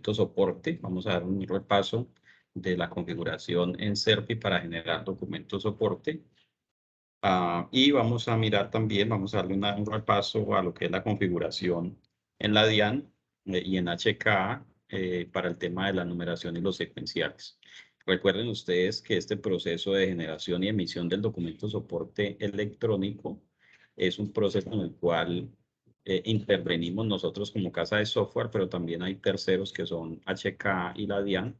documento soporte. Vamos a dar un repaso de la configuración en SERPI para generar documento soporte. Y vamos a mirar también, vamos a darle un repaso a lo que es la configuración en la DIAN y en HK para el tema de la numeración y los secuenciales. Recuerden ustedes que este proceso de generación y emisión del documento soporte electrónico es un proceso en el cual intervenimos nosotros como casa de software, pero también hay terceros que son HK y la DIAN.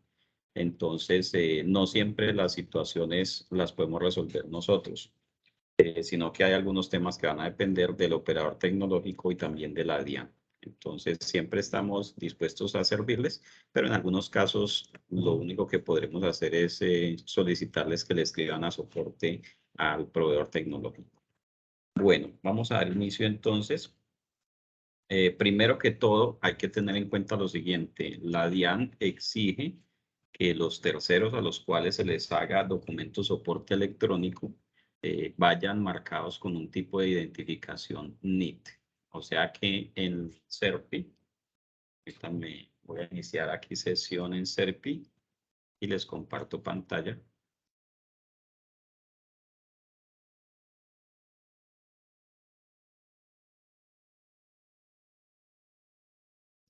Entonces, no siempre las situaciones las podemos resolver nosotros. Sino que hay algunos temas que van a depender del operador tecnológico y también de la DIAN. Entonces, siempre estamos dispuestos a servirles, pero en algunos casos lo único que podremos hacer es solicitarles que le escriban a soporte al proveedor tecnológico. Bueno, vamos a dar inicio entonces. Primero que todo, hay que tener en cuenta lo siguiente. La DIAN exige que los terceros a los cuales se les haga documento soporte electrónico vayan marcados con un tipo de identificación NIT. O sea que en SERPI, ahorita me voy a iniciar aquí sesión en SERPI y les comparto pantalla.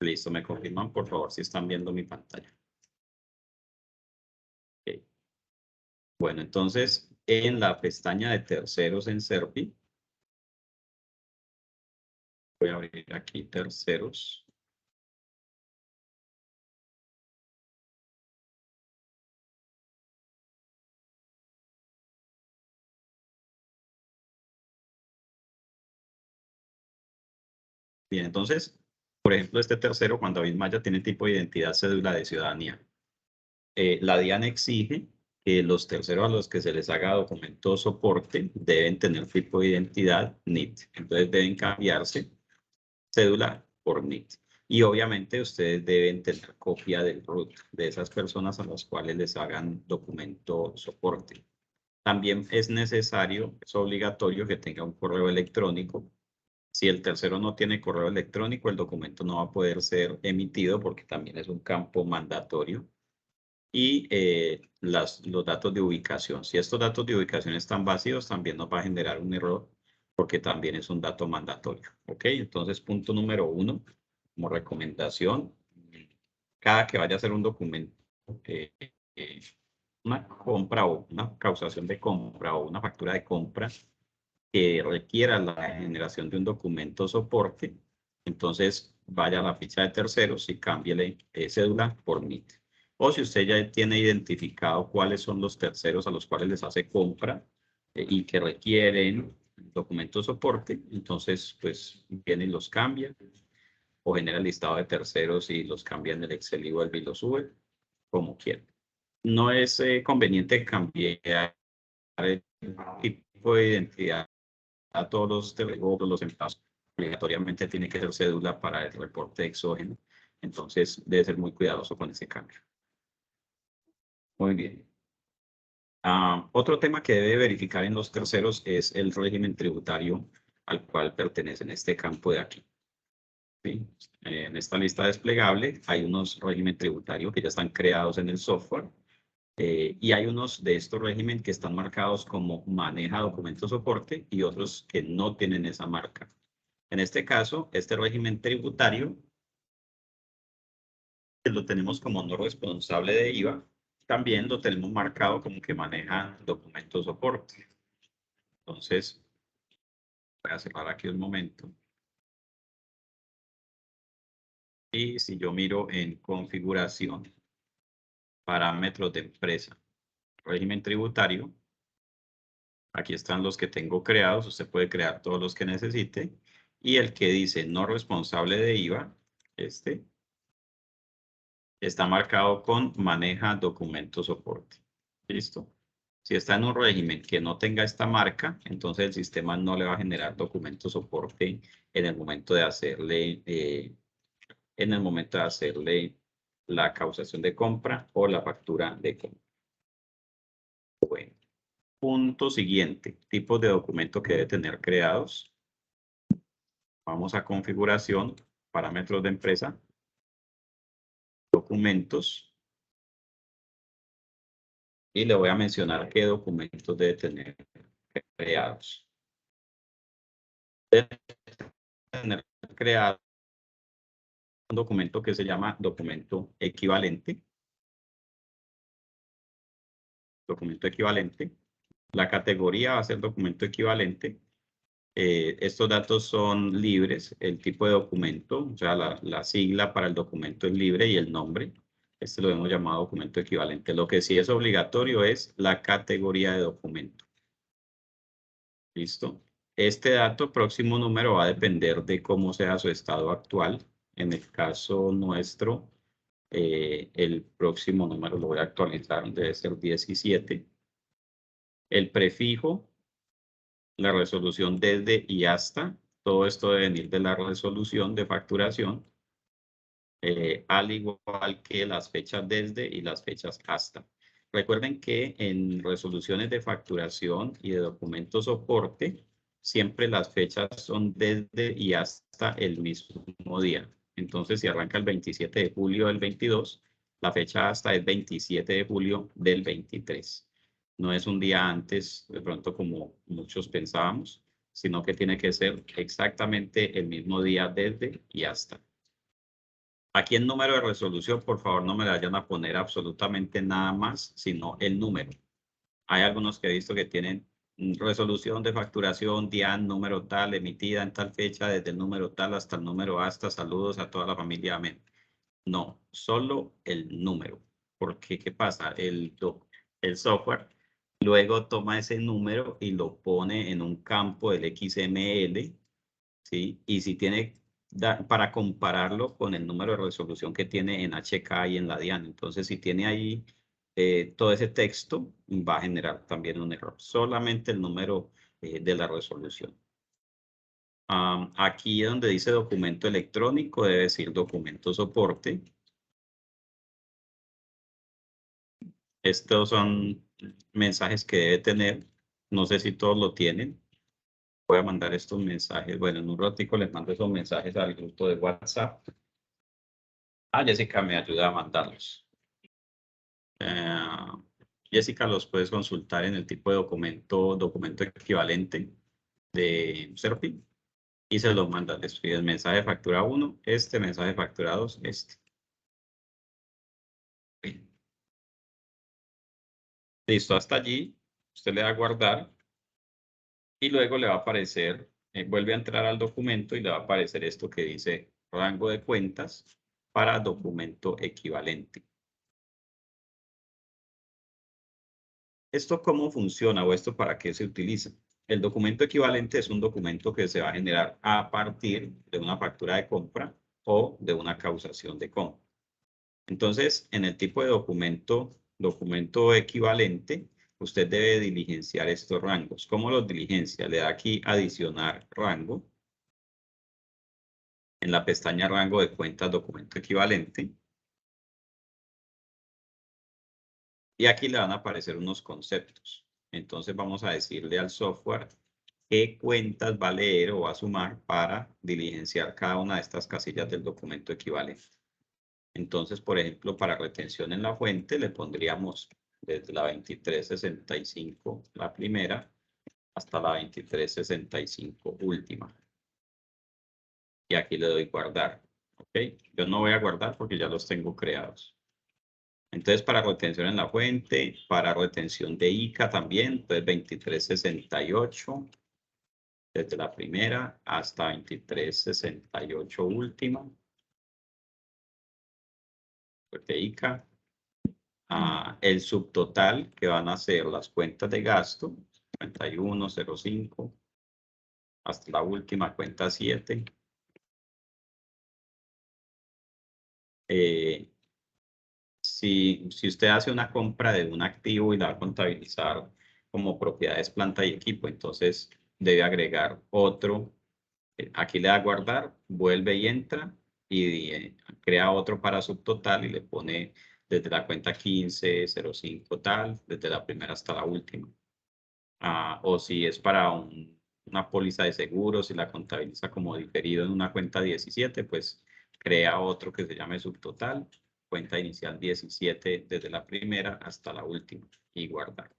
Listo, me confirman por favor si están viendo mi pantalla. Okay. Bueno, entonces en la pestaña de terceros en SERPI, voy a abrir aquí terceros. Bien, entonces, por ejemplo, este tercero, Juan David Maya, tiene tipo de identidad cédula de ciudadanía. La DIAN exige que los terceros a los que se les haga documento soporte deben tener tipo de identidad NIT. Entonces deben cambiarse cédula por NIT. Y obviamente ustedes deben tener copia del root de esas personas a las cuales les hagan documento soporte. También es necesario, es obligatorio que tenga un correo electrónico. Si el tercero no tiene correo electrónico, el documento no va a poder ser emitido porque también es un campo mandatorio. Y los datos de ubicación. Si estos datos de ubicación están vacíos, también nos va a generar un error porque también es un dato mandatorio. ¿Ok? Entonces, punto número 1, como recomendación, cada que vaya a hacer un documento, una compra o una causación de compra o una factura de compra, que requiera la generación de un documento soporte, entonces vaya a la ficha de terceros y cámbiele cédula por NIT. O si usted ya tiene identificado cuáles son los terceros a los cuales les hace compra y que requieren documento soporte, entonces pues viene y los cambia o genera el listado de terceros y los cambia en el Excel y vuelve y los sube, como quiera. No es conveniente cambiar el tipo de identidad a todos los empleados. Obligatoriamente tiene que ser cédula para el reporte exógeno. Entonces, debe ser muy cuidadoso con ese cambio. Muy bien. Otro tema que debe verificar en los terceros es el régimen tributario al cual pertenece en este campo de aquí. ¿Sí? En esta lista desplegable hay unos regímenes tributarios que ya están creados en el software. Y hay unos de estos regímenes que están marcados como maneja documento soporte y otros que no tienen esa marca. En este caso, este régimen tributario que lo tenemos como no responsable de IVA, también lo tenemos marcado como que maneja documento soporte. Entonces, voy a cerrar aquí un momento. Y si yo miro en configuración, parámetros de empresa, régimen tributario, aquí están los que tengo creados, usted puede crear todos los que necesite. Y el que dice no responsable de IVA, este, está marcado con maneja documento soporte. ¿Listo? Si está en un régimen que no tenga esta marca, entonces el sistema no le va a generar documento soporte en el momento de hacerle, la causación de compra o la factura de compra. Bueno. Punto siguiente, tipos de documento que debe tener creados. Vamos a configuración, parámetros de empresa, documentos y le voy a mencionar qué documentos debe tener creados. Debe tener creado un documento que se llama documento equivalente. Documento equivalente. La categoría va a ser documento equivalente. Estos datos son libres, el tipo de documento, o sea, la sigla para el documento es libre y el nombre. Este lo hemos llamado documento equivalente. Lo que sí es obligatorio es la categoría de documento. ¿Listo? Este dato, próximo número, va a depender de cómo sea su estado actual. En el caso nuestro, el próximo número lo voy a actualizar, debe ser 17. El prefijo, la resolución desde y hasta, todo esto debe venir de la resolución de facturación, al igual que las fechas desde y las fechas hasta. Recuerden que en resoluciones de facturación y de documento soporte, siempre las fechas son desde y hasta el mismo día. Entonces, si arranca el 27 de julio del 22, la fecha hasta es 27 de julio del 23. No es un día antes, de pronto como muchos pensábamos, sino que tiene que ser exactamente el mismo día desde y hasta. Aquí el número de resolución, por favor, no me le vayan a poner absolutamente nada más, sino el número. Hay algunos que he visto que tienen resolución de facturación, DIAN, número tal, emitida en tal fecha, desde el número tal hasta el número hasta, saludos a toda la familia, amén. No, solo el número. Porque, ¿qué pasa? El software luego toma ese número y lo pone en un campo del XML, ¿sí? Y si tiene, para compararlo con el número de resolución que tiene en HK y en la DIAN. Entonces, si tiene ahí todo ese texto, va a generar también un error. Solamente el número de la resolución. Aquí donde dice documento electrónico, debe decir documento soporte. Estos son mensajes que debe tener. No sé si todos lo tienen. Voy a mandar estos mensajes. Bueno, en un ratico les mando esos mensajes al grupo de WhatsApp. Jessica me ayuda a mandarlos. Jessica, los puedes consultar en el tipo de documento equivalente de SERPI y se los manda. Les pides mensaje de factura 1, este, mensaje de factura 2, este. Bien. Listo, hasta allí. Usted le da a guardar y luego le va a aparecer, vuelve a entrar al documento y le va a aparecer esto que dice rango de cuentas para documento equivalente. ¿Esto cómo funciona o esto para qué se utiliza? El documento equivalente es un documento que se va a generar a partir de una factura de compra o de una causación de compra. Entonces, en el tipo de documento equivalente, usted debe diligenciar estos rangos. ¿Cómo los diligencia? Le da aquí adicionar rango. En la pestaña rango de cuentas documento equivalente. Y aquí le van a aparecer unos conceptos. Entonces vamos a decirle al software qué cuentas va a leer o va a sumar para diligenciar cada una de estas casillas del documento equivalente. Entonces, por ejemplo, para retención en la fuente le pondríamos desde la 2365 la primera hasta la 2365 última. Y aquí le doy guardar. ¿Ok? Yo no voy a guardar porque ya los tengo creados. Entonces, para retención en la fuente, para retención de ICA también, entonces 2368, desde la primera hasta 2368 última. De ICA. El subtotal que van a ser las cuentas de gasto, 5105, hasta la última cuenta 7. Si usted hace una compra de un activo y la va a contabilizar como propiedades, planta y equipo, entonces debe agregar otro. Aquí le da a guardar, vuelve y entra y crea otro para subtotal y le pone desde la cuenta 1505 tal, desde la primera hasta la última. O si es para una póliza de seguros y la contabiliza como diferido en una cuenta 17, pues crea otro que se llame subtotal, cuenta inicial 17 desde la primera hasta la última y guardar.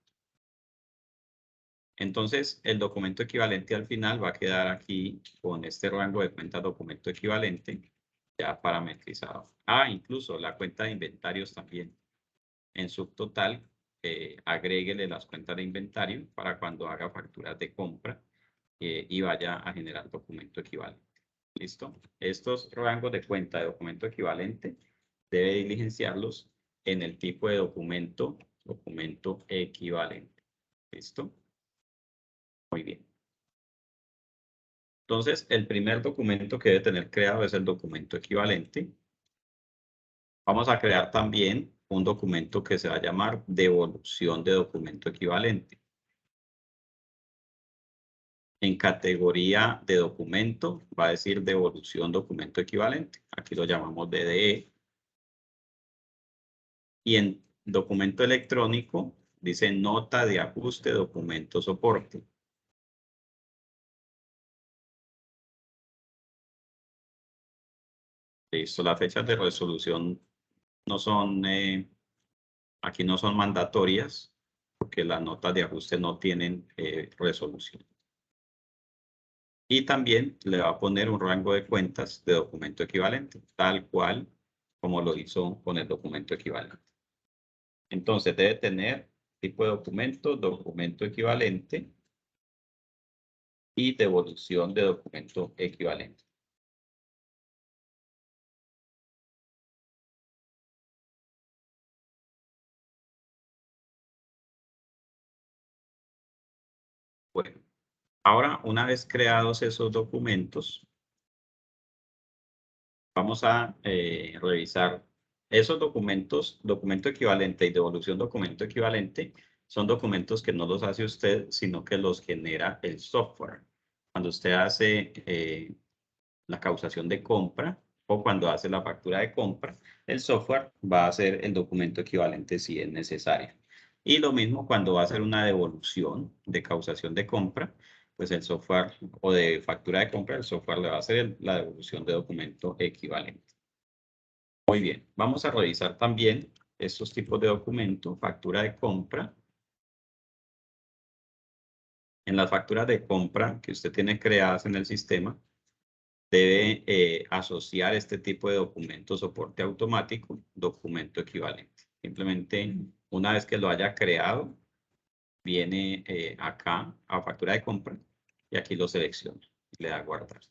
Entonces, el documento equivalente al final va a quedar aquí con este rango de cuenta documento equivalente ya parametrizado. Ah, incluso la cuenta de inventarios también. En subtotal, agréguele las cuentas de inventario para cuando haga facturas de compra y vaya a generar documento equivalente. ¿Listo? Estos rangos de cuenta de documento equivalente debe diligenciarlos en el tipo de documento equivalente. ¿Listo? Muy bien. Entonces, el primer documento que debe tener creado es el documento equivalente. Vamos a crear también un documento que se va a llamar devolución de documento equivalente. En categoría de documento va a decir devolución documento equivalente. Aquí lo llamamos DDE. Y en documento electrónico dice nota de ajuste documento soporte. Listo, las fechas de resolución no son, aquí no son mandatorias porque las notas de ajuste no tienen resolución. Y también le va a poner un rango de cuentas de documento equivalente, tal cual como lo hizo con el documento equivalente. Entonces debe tener tipo de documento, documento equivalente y devolución de documento equivalente. Bueno, ahora una vez creados esos documentos, vamos a revisar esos documentos, documento equivalente y devolución documento equivalente, son documentos que no los hace usted, sino que los genera el software. Cuando usted hace la causación de compra o cuando hace la factura de compra, el software va a hacer el documento equivalente si es necesario. Y lo mismo cuando va a hacer una devolución de causación de compra, pues el software o de factura de compra, el software le va a hacer la devolución de documento equivalente. Muy bien, vamos a revisar también estos tipos de documento, factura de compra. En las facturas de compra que usted tiene creadas en el sistema, debe asociar este tipo de documento soporte automático, documento equivalente. Simplemente una vez que lo haya creado, viene acá a factura de compra y aquí lo selecciona y le da a guardar.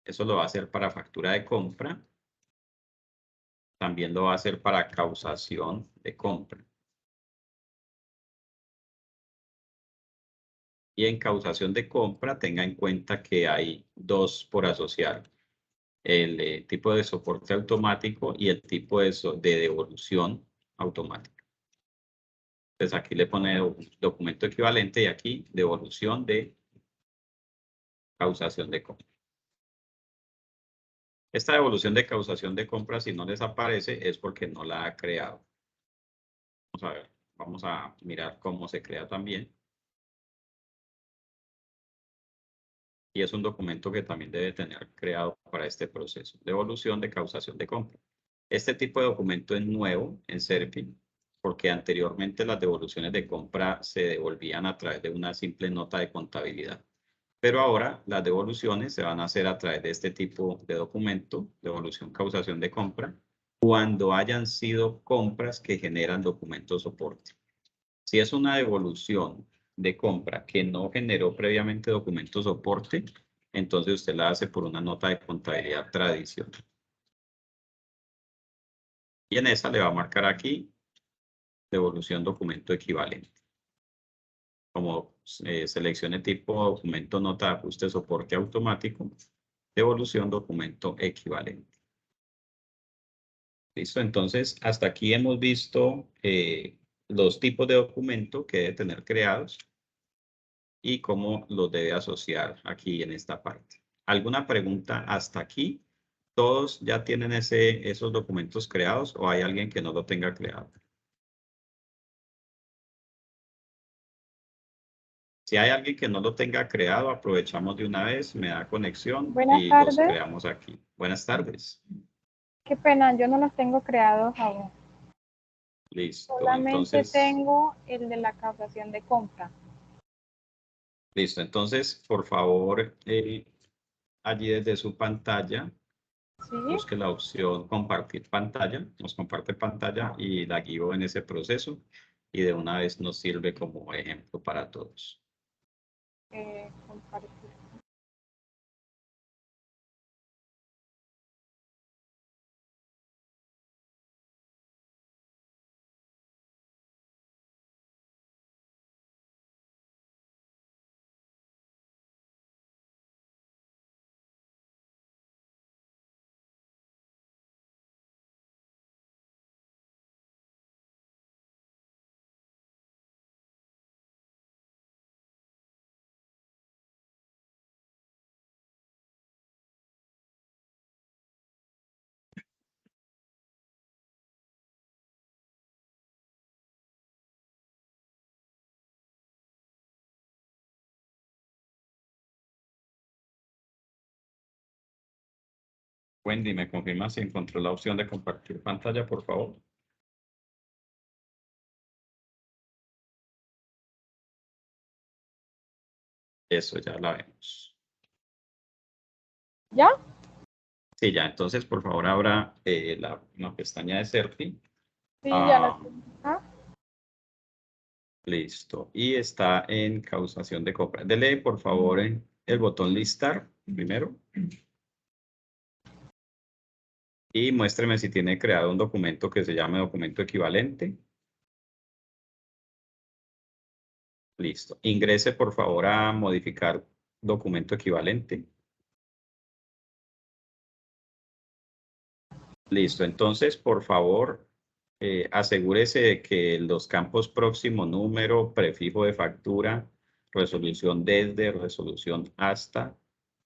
Eso lo va a hacer para factura de compra. También lo va a hacer para causación de compra. Y en causación de compra, tenga en cuenta que hay dos por asociar. El tipo de soporte automático y el tipo de devolución automática. Entonces aquí le pone documento equivalente y aquí devolución de causación de compra. Esta devolución de causación de compra, si no les aparece, es porque no la ha creado. Vamos a ver, vamos a mirar cómo se crea también. Y es un documento que también debe tener creado para este proceso. Devolución de causación de compra. Este tipo de documento es nuevo en SERPI porque anteriormente las devoluciones de compra se devolvían a través de una simple nota de contabilidad. Pero ahora las devoluciones se van a hacer a través de este tipo de documento, devolución causación de compra, cuando hayan sido compras que generan documento soporte. Si es una devolución de compra que no generó previamente documento soporte, entonces usted la hace por una nota de contabilidad tradicional. Y en esa le va a marcar aquí devolución documento equivalente. Como seleccione tipo documento nota de ajuste soporte automático, devolución documento equivalente. Listo, entonces hasta aquí hemos visto los tipos de documento que debe tener creados y cómo los debe asociar aquí en esta parte. ¿Alguna pregunta hasta aquí? ¿Todos ya tienen esos documentos creados o hay alguien que no lo tenga creado? Si hay alguien que no lo tenga creado, aprovechamos de una vez, me da conexión Buenas y los tardes. creamos aquí. Buenas tardes. Qué pena, yo no los tengo creados aún. Listo, Solamente entonces, tengo el de la causación de compra. listo. Entonces, por favor, allí desde su pantalla, ¿Sí? busque la opción compartir pantalla, nos comparte pantalla y la guío en ese proceso y de una vez nos sirve como ejemplo para todos. Compartir. Wendy, ¿me confirma si encontró la opción de compartir pantalla, por favor? Eso ya la vemos. ¿Ya? Sí, ya, entonces por favor abra la pestaña de Serpi. Sí, ya la Ah, tengo. Ah, listo. Y está en causación de compra. Dele por favor el botón listar primero. Y muéstreme si tiene creado un documento que se llame documento equivalente. Listo. Ingrese por favor a modificar documento equivalente. Listo. Entonces, por favor, asegúrese de que los campos próximo, número, prefijo de factura, resolución desde, resolución hasta,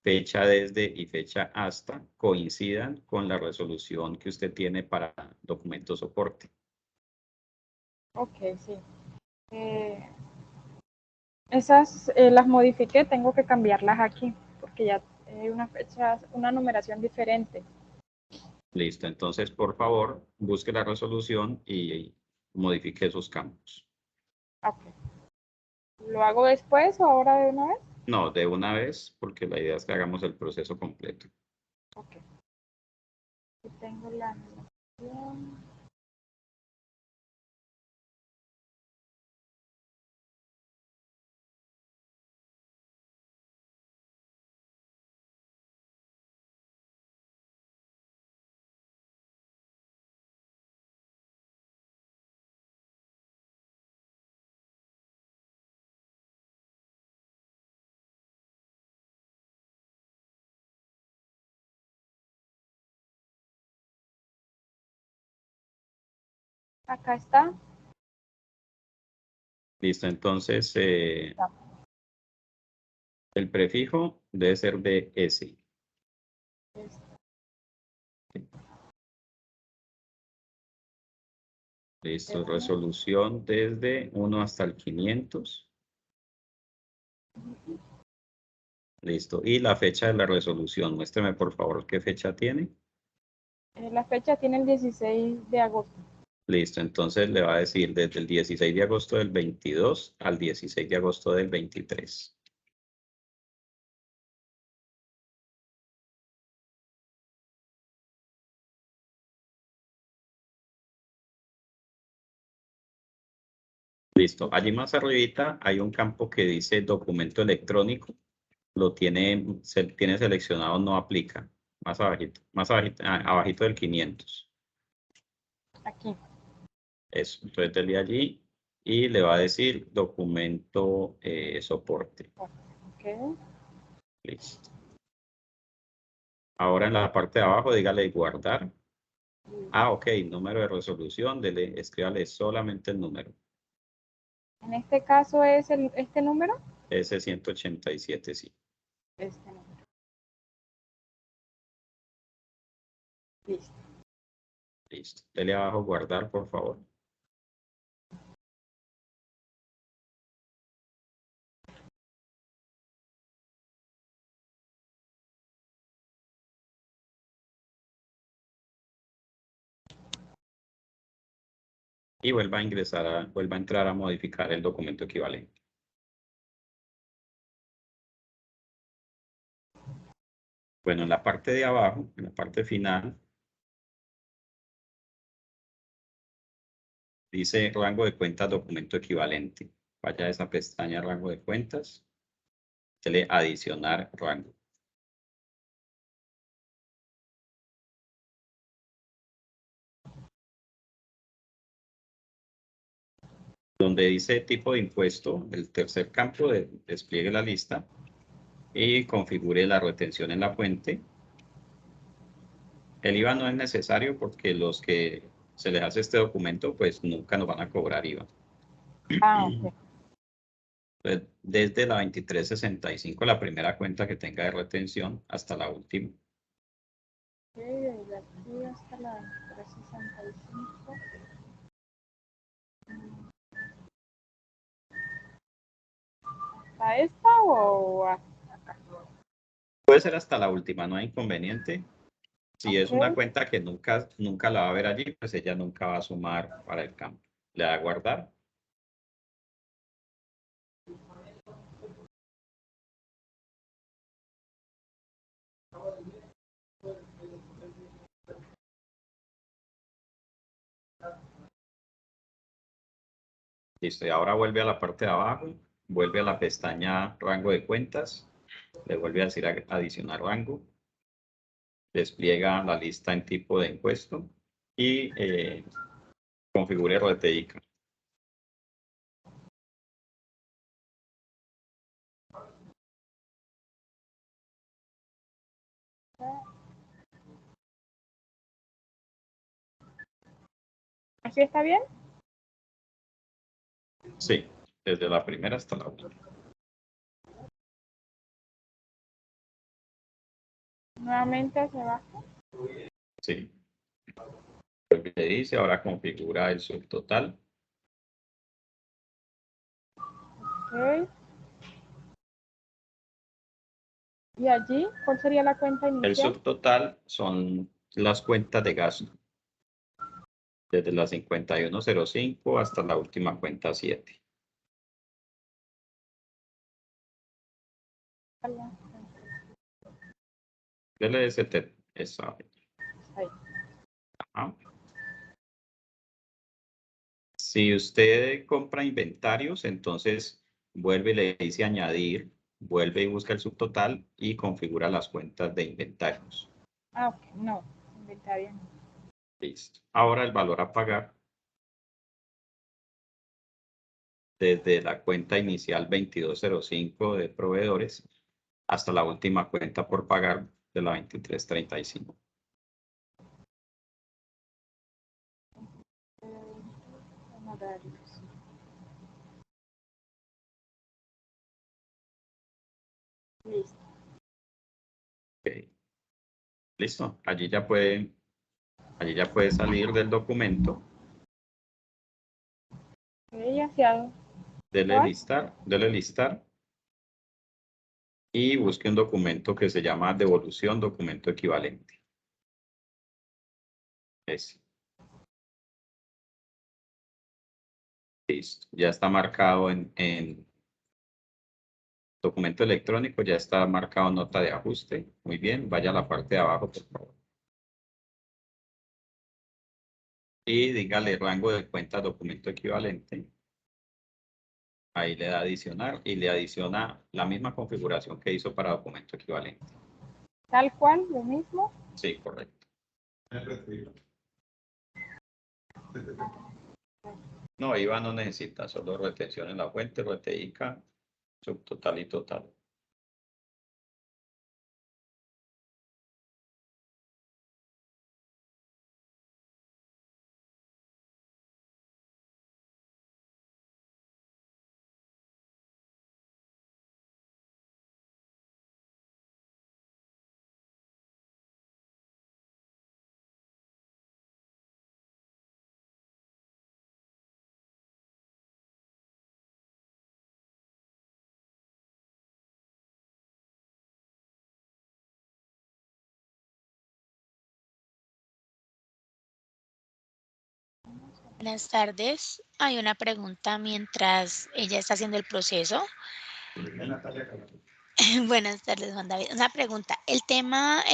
fecha desde y fecha hasta coincidan con la resolución que usted tiene para documento soporte. ok, sí. Eh, esas las modifiqué, tengo que cambiarlas aquí, porque ya hay una fecha, una numeración diferente. Listo. Entonces, por favor, busque la resolución y modifique esos campos. Ok. ¿Lo hago después o ahora de una vez? No, de una vez, porque la idea es que hagamos el proceso completo. Ok. Aquí tengo la numeración. Acá está. Listo. Entonces, el prefijo debe ser de S. Listo. Resolución desde 1 hasta el 500. Listo. Y la fecha de la resolución. Muéstrame, por favor, qué fecha tiene. La fecha tiene el 16 de agosto. Listo. Entonces le va a decir desde el 16 de agosto del 22 al 16 de agosto del 23. Listo. Allí más arribita hay un campo que dice documento electrónico. Lo tiene, tiene seleccionado no aplica. Más abajito, abajito del 500. Aquí. Eso. Entonces dele allí y le va a decir documento soporte. Ok. Listo. Ahora en la parte de abajo dígale guardar. Ah, ok, número de resolución, dele, escríbale solamente el número. En este caso es este número. S187, sí. Este número. Listo. Listo. Dele abajo guardar, por favor. y vuelva a ingresar, vuelva a entrar a modificar el documento equivalente. Bueno, en la parte de abajo, en la parte final, dice rango de cuentas documento equivalente. Vaya a esa pestaña rango de cuentas, dele adicionar rango. Donde dice tipo de impuesto, el tercer campo despliegue la lista y configure la retención en la fuente. El IVA no es necesario porque los que se les hace este documento, pues nunca nos van a cobrar IVA. Ah, ok. Desde la 2365, la primera cuenta que tenga de retención, hasta la última. Ok, desde aquí hasta la 365. ¿Hasta esta o hasta acá? Puede ser hasta la última, no hay inconveniente. Si es una Ok, cuenta que nunca la va a ver allí, pues ella nunca va a sumar para el campo. Le da a guardar. Listo, y ahora vuelve a la parte de abajo, vuelve a la pestaña rango de cuentas, le vuelve a decir adicionar rango, despliega la lista en tipo de impuesto y configure RTI. ¿así está bien? Sí, desde la primera hasta la última. Nuevamente hacia abajo. Sí. Lo que dice, ahora configura el subtotal. Ok. ¿Y allí cuál sería la cuenta El inicial? subtotal son las cuentas de gasto, desde la 5105 hasta la última cuenta 7. Dele esa. Ahí. Ajá. Si usted compra inventarios, entonces vuelve y le dice añadir, vuelve y busca el subtotal y configura las cuentas de inventarios. Ah, ok, no, inventario. Listo. Ahora el valor a pagar desde la cuenta inicial 2205 de proveedores hasta la última cuenta por pagar de la 2335. Honorarios. Listo. Ok. Listo. Allí ya puede salir del documento, Ok, hacia ¿cuál? dele listar y busque un documento que se llama devolución documento equivalente. Ese. Listo. Ya está marcado en documento electrónico, ya está marcado nota de ajuste. Muy bien, vaya a la parte de abajo, por favor. Y dígale rango de cuenta documento equivalente. Ahí le da adicionar y le adiciona la misma configuración que hizo para documento equivalente. Tal cual, lo mismo. Sí, correcto. No, IVA no necesita, solo retención en la fuente, RTICA, subtotal y total. Buenas tardes. Hay una pregunta mientras ella está haciendo el proceso. Buenas tardes, Juan David. Una pregunta. El tema,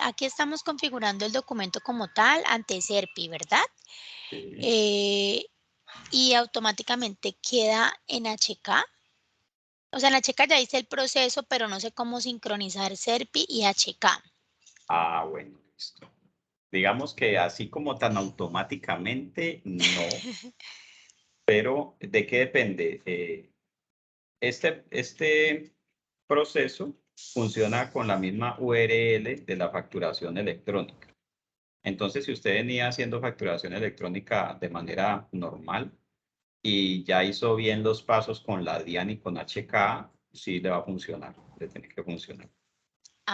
aquí estamos configurando el documento como tal ante SERPI, ¿verdad? Sí. Eh, y automáticamente queda en HK. O sea, en HK ya hice el proceso, pero no sé cómo sincronizar SERPI y HK. Ah, bueno, listo. Digamos que así como tan automáticamente, no, pero ¿de qué depende? Este proceso funciona con la misma URL de la facturación electrónica. Entonces, si usted venía haciendo facturación electrónica de manera normal y ya hizo bien los pasos con la DIAN y con HK, sí le va a funcionar, le tiene que funcionar.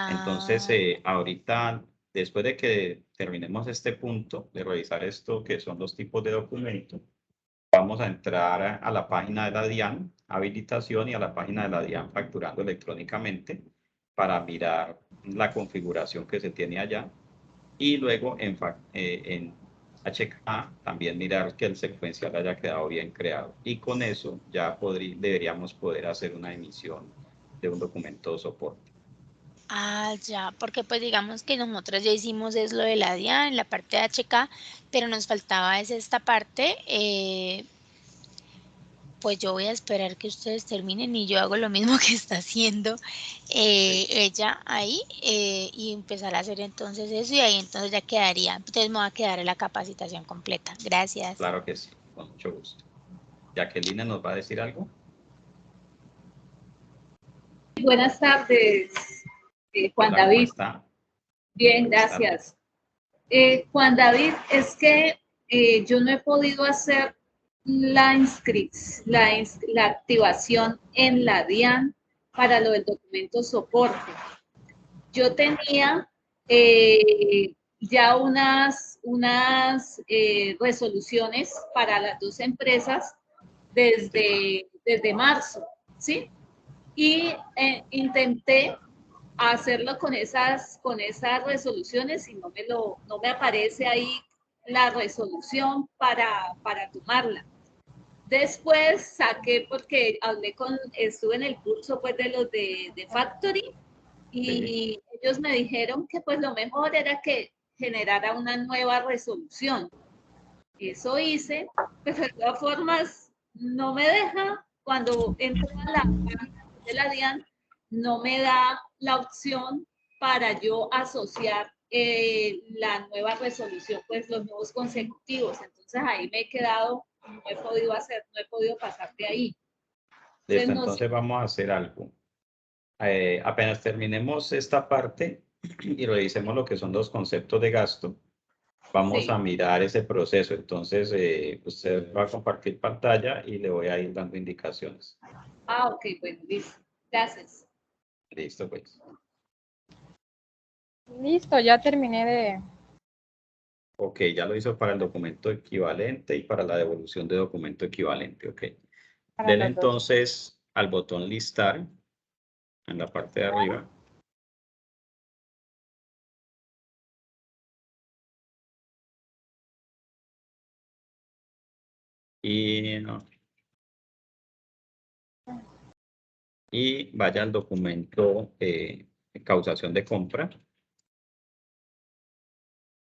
Entonces, Ah, ahorita, después de que terminemos este punto de revisar esto, que son los tipos de documentos, vamos a entrar a la página de la DIAN, habilitación, y a la página de la DIAN facturando electrónicamente para mirar la configuración que se tiene allá. Y luego en HK también mirar que el secuencial haya quedado bien creado. Y con eso ya deberíamos poder hacer una emisión de un documento de soporte. ya, porque pues digamos que nosotros ya hicimos es lo de la DIAN, la parte de HK, pero nos faltaba es esta parte. Pues yo voy a esperar que ustedes terminen y yo hago lo mismo que está haciendo ella ahí y empezar a hacer entonces eso y ahí entonces ya quedaría, entonces me va a quedar en la capacitación completa. Gracias. Claro que sí, con mucho gusto. Jacqueline nos va a decir algo. Buenas tardes, Juan Hola, ¿cómo David. está? Bien, Buenas tardes. gracias. Juan David, es que yo no he podido hacer la activación en la DIAN para lo del documento soporte. Yo tenía ya unas resoluciones para las dos empresas desde marzo, ¿sí? Y intenté hacerlo con esas resoluciones y no me aparece ahí la resolución para tomarla. Después saqué, porque estuve en el curso pues de los de Factory Sí. y ellos me dijeron que pues lo mejor era que generara una nueva resolución. Eso hice, pero de todas formas no me deja, cuando entro a la página de la DIAN, no me da la opción para yo asociar la nueva resolución, pues los nuevos consecutivos. Entonces ahí me he quedado, no he podido pasar de ahí. Listo, Entonces no sé. entonces vamos a hacer algo. Apenas terminemos esta parte y revisemos lo que son los conceptos de gasto, vamos a Sí. mirar ese proceso. Entonces, usted va a compartir pantalla y le voy a ir dando indicaciones. Ah, ok, bueno, listo. Gracias. Listo, pues. Listo, ya terminé de... Ok, ya lo hizo para el documento equivalente y para la devolución de documento equivalente. Ok. para Dele los dos. entonces al botón listar en la parte de arriba. Y, no, y vaya al documento causación de compra.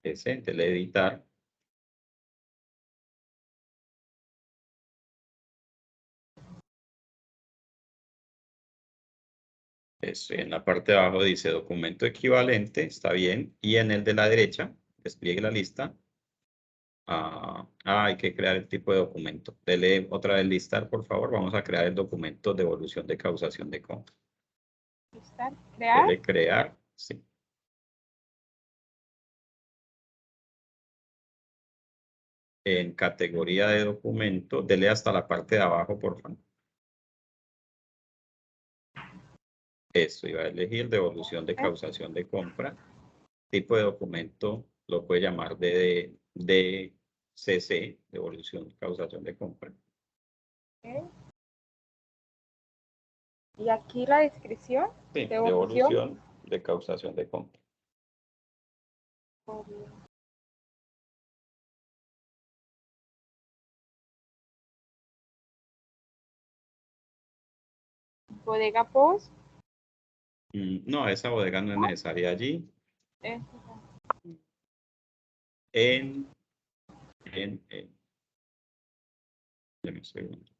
Ese, dele editar. Eso, y en la parte de abajo dice documento equivalente, está bien. Y en el de la derecha, despliegue la lista. Hay que crear el tipo de documento. Dele otra vez listar, por favor. Vamos a crear el documento de evolución de causación de compra. Listar, crear. Dele crear, sí. En categoría de documento, dele hasta la parte de abajo, por favor. Esto, iba a elegir devolución de causación de compra. Tipo de documento lo puede llamar DCC, devolución de causación de compra. Okay. Y aquí la descripción, Sí, devolución. devolución de causación de compra. bodega post. No, esa bodega no es necesaria allí. Deme un segundo.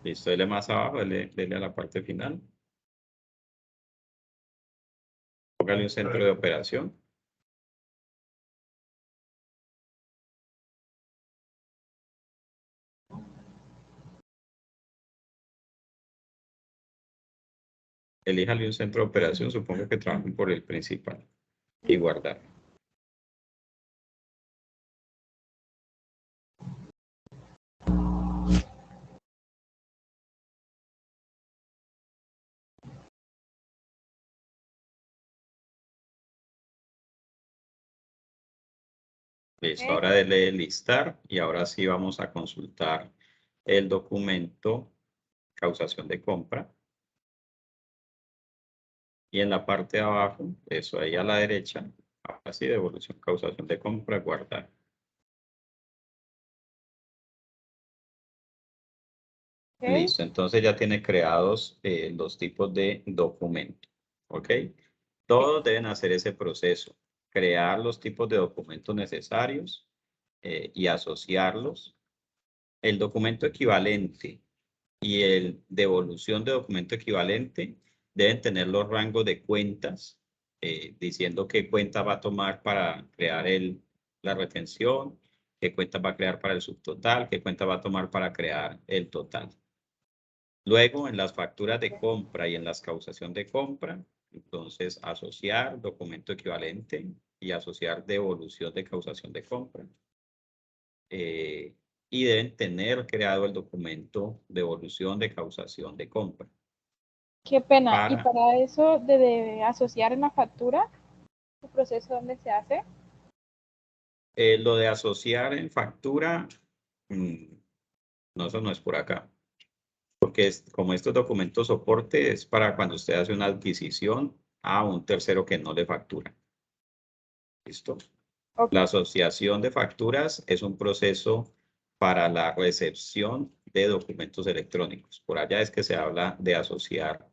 Listo, dele más abajo, dele a la parte final. Póngale un centro de operación. Elíjale un centro de operación, supongo que trabajen por el principal. Y guardar. Listo, ahora dele listar y ahora sí vamos a consultar el documento causación de compra. Y en la parte de abajo, eso ahí a la derecha, así devolución causación de compra, guardar. Listo, entonces ya tiene creados los tipos de documento. ¿Ok? Todos deben hacer ese proceso. Crear los tipos de documentos necesarios y asociarlos. El documento equivalente y el devolución de documento equivalente deben tener los rangos de cuentas, diciendo qué cuenta va a tomar para crear la retención, qué cuenta va a crear para el subtotal, qué cuenta va a tomar para crear el total. Luego, en las facturas de compra y en la causación de compra, entonces asociar documento equivalente y asociar devolución de causación de compra. Y deben tener creado el documento devolución de causación de compra. Qué pena. Y para eso de asociar en la factura, ¿el proceso dónde se hace? Lo de asociar en factura, no, eso no es por acá. Porque como estos documentos soporte es para cuando usted hace una adquisición a un tercero que no le factura. ¿Listo? Okay. La asociación de facturas es un proceso para la recepción de documentos electrónicos. Por allá es que se habla de asociar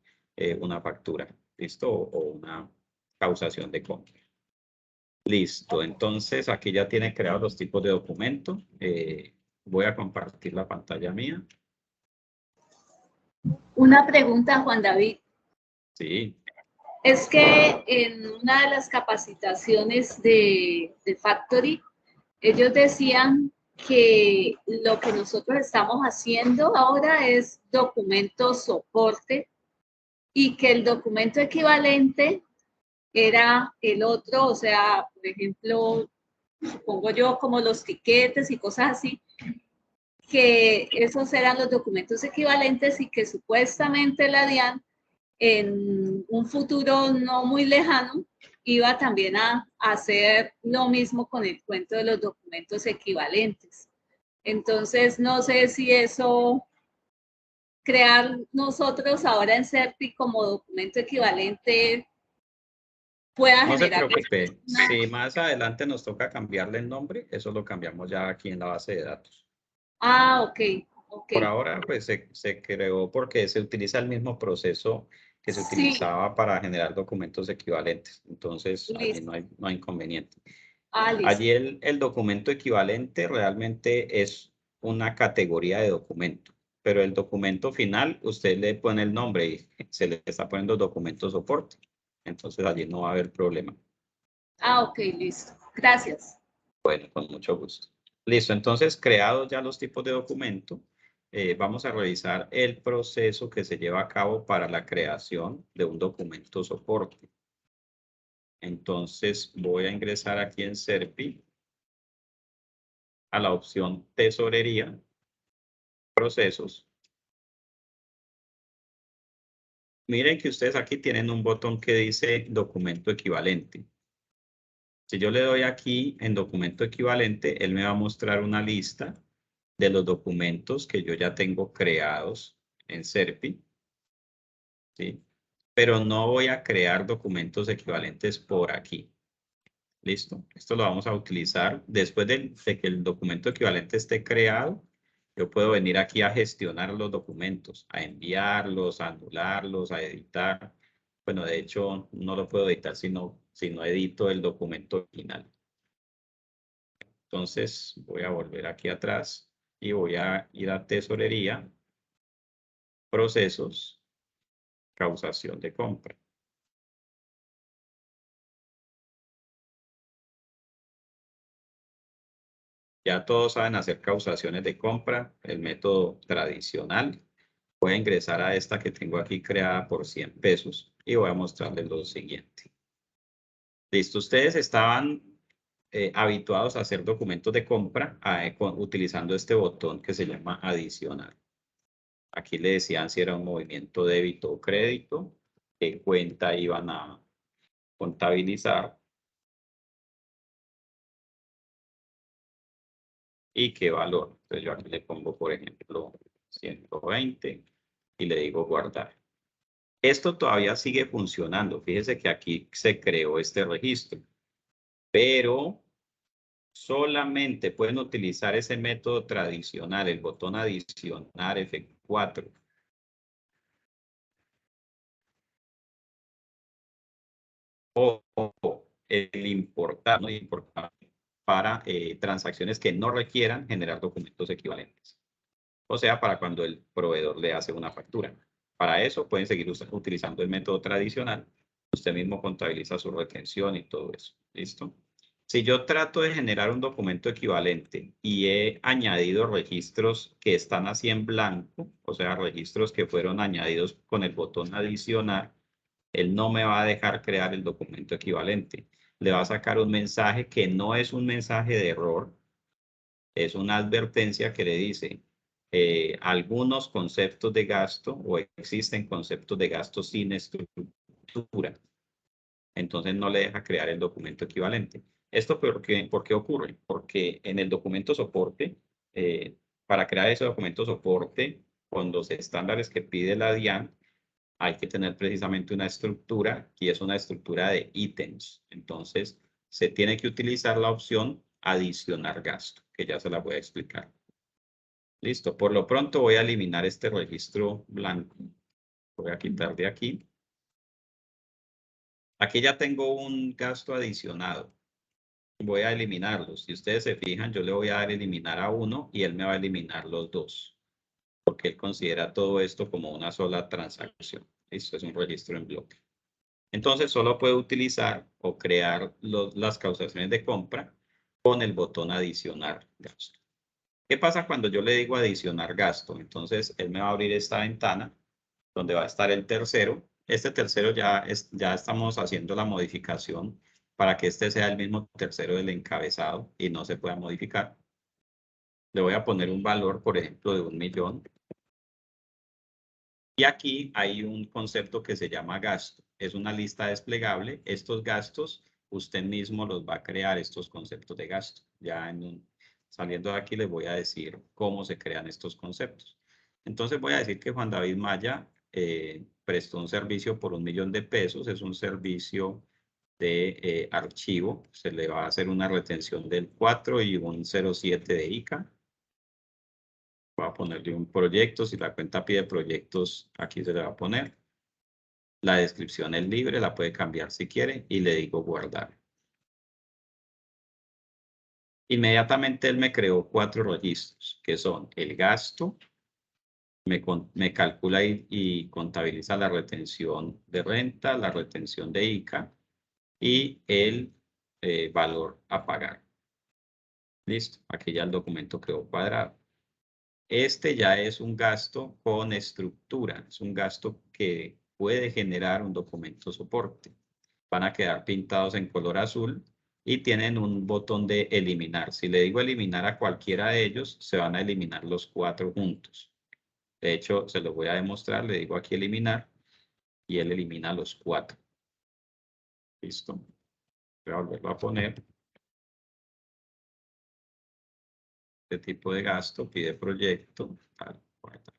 una factura, ¿listo? O una causación de compra. Listo, entonces aquí ya tiene creados los tipos de documento. Voy a compartir la pantalla mía. Una pregunta, Juan David. Sí. Es que en una de las capacitaciones de Factory, ellos decían que lo que nosotros estamos haciendo ahora es documento soporte y que el documento equivalente era el otro, o sea, por ejemplo, supongo yo como los tiquetes y cosas así, que esos eran los documentos equivalentes y que supuestamente la DIAN en un futuro no muy lejano iba también a hacer lo mismo con el cuento de los documentos equivalentes. Entonces, no sé si eso, crear nosotros ahora en CERPI como documento equivalente pueda generar... No se preocupe, si más adelante nos toca cambiarle el nombre, eso lo cambiamos ya aquí en la base de datos. Ah, ok. Por ahora, pues se creó porque se utiliza el mismo proceso que se utilizaba para generar documentos equivalentes. Entonces, allí no hay inconveniente. Allí el documento equivalente realmente es una categoría de documento, pero el documento final, usted le pone el nombre y se le está poniendo documento soporte. Entonces, allí no va a haber problema. Ah, ok, listo. Gracias. Bueno, con mucho gusto. Listo, entonces, creados ya los tipos de documento, vamos a revisar el proceso que se lleva a cabo para la creación de un documento soporte. Entonces, voy a ingresar aquí en CERPI a la opción Tesorería, Procesos. Miren que ustedes aquí tienen un botón que dice Documento Equivalente. Si yo le doy aquí en Documento Equivalente, él me va a mostrar una lista de los documentos que yo ya tengo creados en CERPI, ¿sí? Pero no voy a crear documentos equivalentes por aquí. ¿Listo? Esto lo vamos a utilizar después de que el documento equivalente esté creado. Yo puedo venir aquí a gestionar los documentos, a enviarlos, a anularlos, a editar. Bueno, de hecho, no lo puedo editar si no edito el documento final. Entonces, voy a volver aquí atrás y voy a ir a tesorería, procesos, causación de compra. Ya todos saben hacer causaciones de compra, el método tradicional. Voy a ingresar a esta que tengo aquí creada por 100 pesos y voy a mostrarles lo siguiente. Listo, ustedes estaban habituados a hacer documentos de compra utilizando este botón que se llama adicional. Aquí le decían si era un movimiento débito o crédito, qué cuenta iban a contabilizar y qué valor. Entonces yo aquí le pongo, por ejemplo, 120 y le digo guardar. Esto todavía sigue funcionando. Fíjese que aquí se creó este registro, pero solamente pueden utilizar ese método tradicional, el botón adicionar F4. O el importar, ¿no? Importar para transacciones que no requieran generar documentos equivalentes. O sea, para cuando el proveedor le hace una factura. Para eso pueden seguir utilizando el método tradicional. Usted mismo contabiliza su retención y todo eso. ¿Listo? Si yo trato de generar un documento equivalente y he añadido registros que están así en blanco, o sea, registros que fueron añadidos con el botón adicionar, él no me va a dejar crear el documento equivalente. Le va a sacar un mensaje que no es un mensaje de error, es una advertencia que le dice algunos conceptos de gasto o existen conceptos de gasto sin estructura. Entonces no le deja crear el documento equivalente. ¿Esto por qué ocurre? Porque en el documento soporte, para crear ese documento soporte, con los estándares que pide la DIAN, hay que tener precisamente una estructura y es una estructura de ítems. Entonces, se tiene que utilizar la opción adicionar gasto, que ya se la voy a explicar. Listo. Por lo pronto voy a eliminar este registro blanco. Voy a quitar de aquí. Aquí ya tengo un gasto adicionado. Voy a eliminarlos. Si ustedes se fijan, yo le voy a dar eliminar a uno y él me va a eliminar los dos. Porque él considera todo esto como una sola transacción. Esto es un registro en bloque. Entonces solo puedo utilizar o crear las causaciones de compra con el botón adicionar gasto. ¿Qué pasa cuando yo le digo adicionar gasto? Entonces él me va a abrir esta ventana donde va a estar el tercero. Este tercero ya estamos haciendo la modificación para que este sea el mismo tercero del encabezado y no se pueda modificar. Le voy a poner un valor, por ejemplo, de 1.000.000. Y aquí hay un concepto que se llama gasto. Es una lista desplegable. Estos gastos, usted mismo los va a crear, estos conceptos de gasto. Ya saliendo de aquí les voy a decir cómo se crean estos conceptos. Entonces voy a decir que Juan David Maya prestó un servicio por 1.000.000 de pesos. Es un servicio de archivo. Se le va a hacer una retención del 4 y un 0.7 de ICA. Voy a ponerle un proyecto. Si la cuenta pide proyectos, aquí se le va a poner. La descripción es libre, la puede cambiar si quiere y le digo guardar. Inmediatamente él me creó 4 registros, que son el gasto, me calcula y contabiliza la retención de renta, la retención de ICA y el valor a pagar. Listo, aquí ya el documento quedó cuadrado. Este ya es un gasto con estructura, es un gasto que puede generar un documento soporte. Van a quedar pintados en color azul y tienen un botón de eliminar. Si le digo eliminar a cualquiera de ellos, se van a eliminar los 4 juntos. De hecho, se los voy a demostrar, le digo aquí eliminar y él elimina los 4. Listo. Voy a volverlo a poner. Este tipo de gasto, pide proyecto, tal, tal.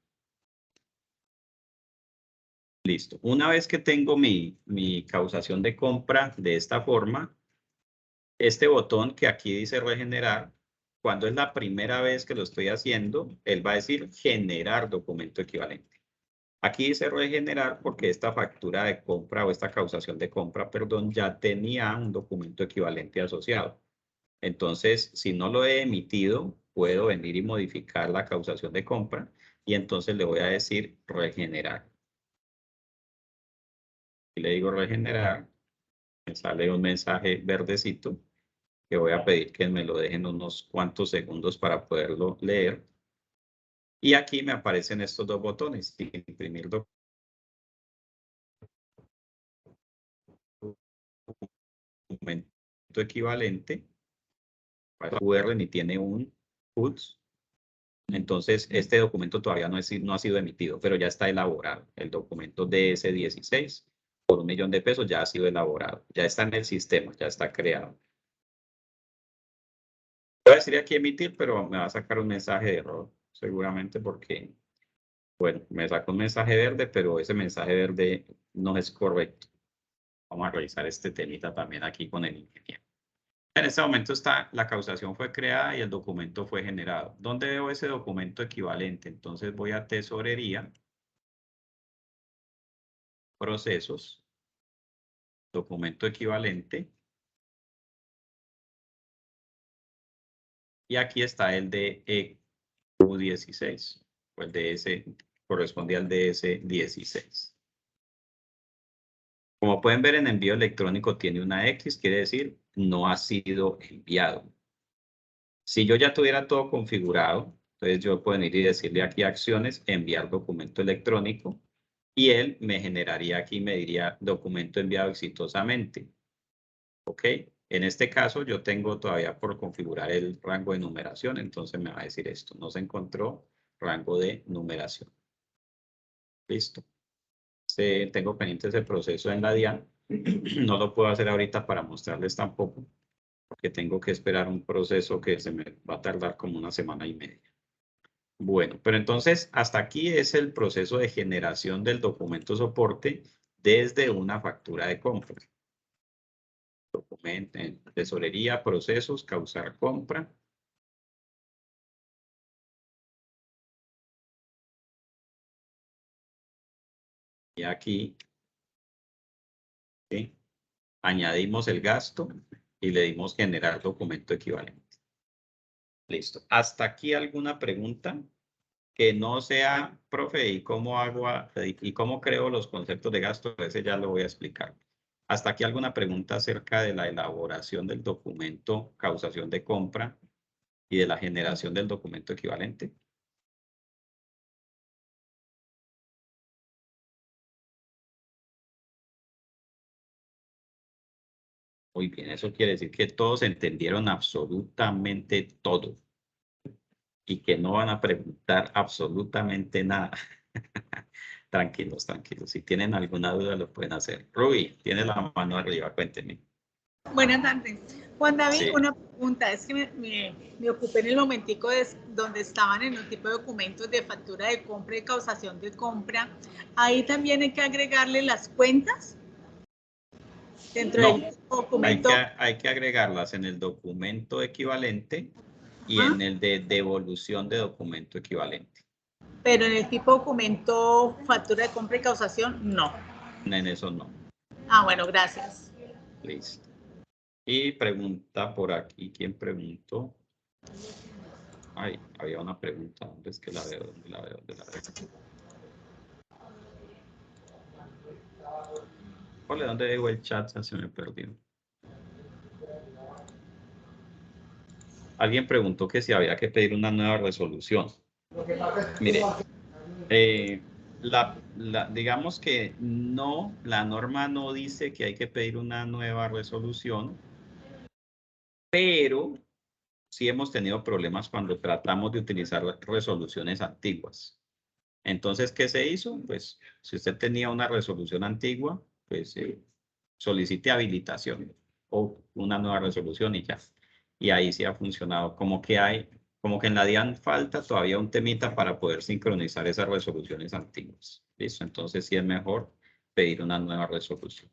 Listo. Una vez que tengo mi causación de compra de esta forma, este botón que aquí dice regenerar, cuando es la primera vez que lo estoy haciendo, él va a decir generar documento equivalente. Aquí dice regenerar porque esta factura de compra o esta causación de compra, perdón, ya tenía un documento equivalente asociado. Entonces, si no lo he emitido, puedo venir y modificar la causación de compra y entonces le voy a decir regenerar. Y le digo regenerar, me sale un mensaje verdecito que voy a pedir que me lo dejen unos cuantos segundos para poderlo leer. Y aquí me aparecen estos dos botones, imprimir documento equivalente, QR ni tiene un PUTS. Entonces, este documento todavía no ha sido emitido, pero ya está elaborado. El documento DS16 por $1.000.000 ya ha sido elaborado, ya está en el sistema, ya está creado. Voy a decir aquí emitir, pero me va a sacar un mensaje de error, seguramente porque, bueno, me saca un mensaje verde, pero ese mensaje verde no es correcto. Vamos a revisar este temita también aquí con el ingeniero. En este momento la causación fue creada y el documento fue generado. ¿Dónde veo ese documento equivalente? Entonces voy a tesorería, procesos, documento equivalente. Y aquí está el de EQ16, o el DS, corresponde al DS16. Como pueden ver, en envío electrónico tiene una X, quiere decir no ha sido enviado. Si yo ya tuviera todo configurado, entonces yo puedo ir y decirle aquí acciones, enviar documento electrónico, y él me generaría aquí, me diría documento enviado exitosamente. ¿Ok? En este caso yo tengo todavía por configurar el rango de numeración, entonces me va a decir esto, no se encontró rango de numeración. Listo. Tengo pendiente ese proceso en la DIAN. No lo puedo hacer ahorita para mostrarles tampoco, porque tengo que esperar un proceso que se me va a tardar como 1 semana y media. Bueno, pero entonces hasta aquí es el proceso de generación del documento soporte desde una factura de compra. Documento, tesorería, procesos, causar compra. Y aquí ¿sí? Añadimos el gasto y le dimos generar documento equivalente. Listo. ¿Hasta aquí alguna pregunta? Que no sea, profe, ¿y cómo hago y cómo creo los conceptos de gasto? Ese ya lo voy a explicar. ¿Hasta aquí alguna pregunta acerca de la elaboración del documento causación de compra y de la generación del documento equivalente? Muy bien, eso quiere decir que todos entendieron absolutamente todo y que no van a preguntar absolutamente nada. Tranquilos, tranquilos. Si tienen alguna duda, lo pueden hacer. Ruby, tiene la mano arriba, cuéntenme. Buenas tardes. Juan David, Sí. una pregunta. Es que me ocupé en el momentico donde estaban en el tipo de documentos de factura de compra y causación de compra. Ahí también hay que agregarle las cuentas dentro del documento. Hay que agregarlas en el documento equivalente y en el de devolución de documento equivalente. Pero en el tipo de documento factura de compra y causación, no. En eso no. Ah, bueno, gracias. Listo. Y pregunta por aquí. ¿Quién preguntó? Ay, había una pregunta. ¿Dónde es que la veo? ¿Dónde la veo? ¿Dónde la veo? Ole, ¿dónde dejo el chat? Se me perdió. Alguien preguntó que si había que pedir una nueva resolución. Mire, digamos que no, la norma no dice que hay que pedir una nueva resolución, pero sí hemos tenido problemas cuando tratamos de utilizar resoluciones antiguas. Entonces, ¿qué se hizo? Pues, si usted tenía una resolución antigua, pues solicite habilitación o una nueva resolución y ya. Y ahí sí ha funcionado. Como que en la DIAN falta todavía un temita para poder sincronizar esas resoluciones antiguas. ¿Listo? Entonces sí es mejor pedir una nueva resolución.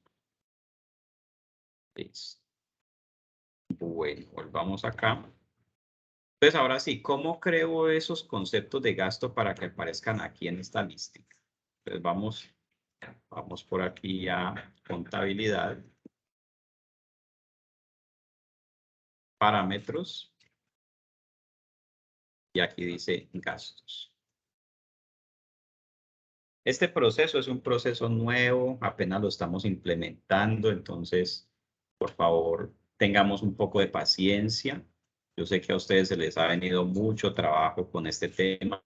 Listo. Bueno, volvamos acá. Entonces, ahora sí, ¿cómo creo esos conceptos de gasto para que aparezcan aquí en esta lista? Entonces, vamos por aquí a contabilidad, parámetros, y aquí dice gastos. Este proceso es un proceso nuevo, apenas lo estamos implementando, entonces, por favor, tengamos un poco de paciencia. Yo sé que a ustedes se les ha venido mucho trabajo con este tema,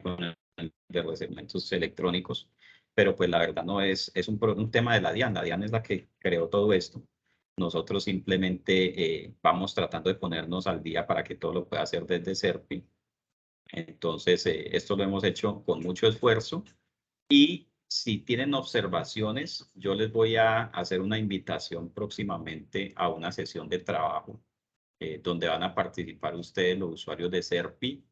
con el de los segmentos electrónicos, pero pues la verdad no es un tema de la DIAN. La DIAN es la que creó todo esto. Nosotros simplemente vamos tratando de ponernos al día para que todo lo pueda hacer desde SERPI. Entonces, esto lo hemos hecho con mucho esfuerzo. Y si tienen observaciones, yo les voy a hacer una invitación próximamente a una sesión de trabajo donde van a participar ustedes, los usuarios de SERPI,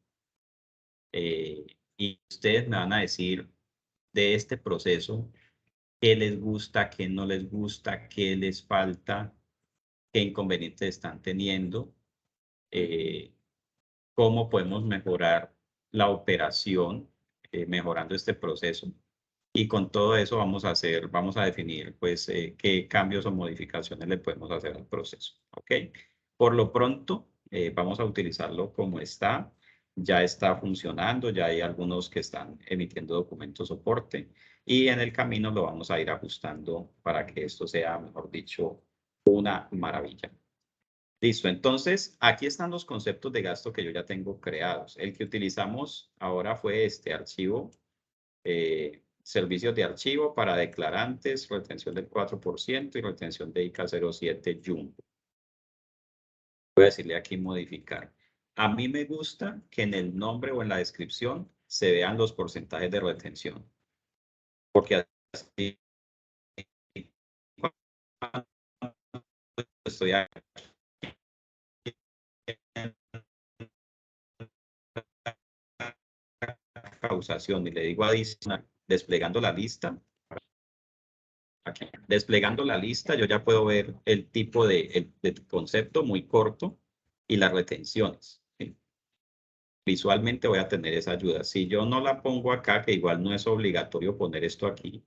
y ustedes me van a decir de este proceso qué les gusta, qué no les gusta, qué les falta, qué inconvenientes están teniendo, cómo podemos mejorar la operación, mejorando este proceso. Y con todo eso vamos a definir pues qué cambios o modificaciones le podemos hacer al proceso. ¿Ok? Por lo pronto vamos a utilizarlo como está. Ya está funcionando, ya hay algunos que están emitiendo documentos soporte y en el camino lo vamos a ir ajustando para que esto sea, mejor dicho, una maravilla. Listo, entonces aquí están los conceptos de gasto que yo ya tengo creados. El que utilizamos ahora fue este archivo, servicios de archivo para declarantes, retención del 4% y retención de ICA 07 Jumbo. Voy a decirle aquí modificar. A mí me gusta que en el nombre o en la descripción se vean los porcentajes de retención. Porque así estoy aquí causación y le digo adicional, desplegando la lista. Aquí, desplegando la lista, yo ya puedo ver el tipo de concepto muy corto y las retenciones. ¿Sí? Visualmente voy a tener esa ayuda. Si yo no la pongo acá, que igual no es obligatorio poner esto aquí,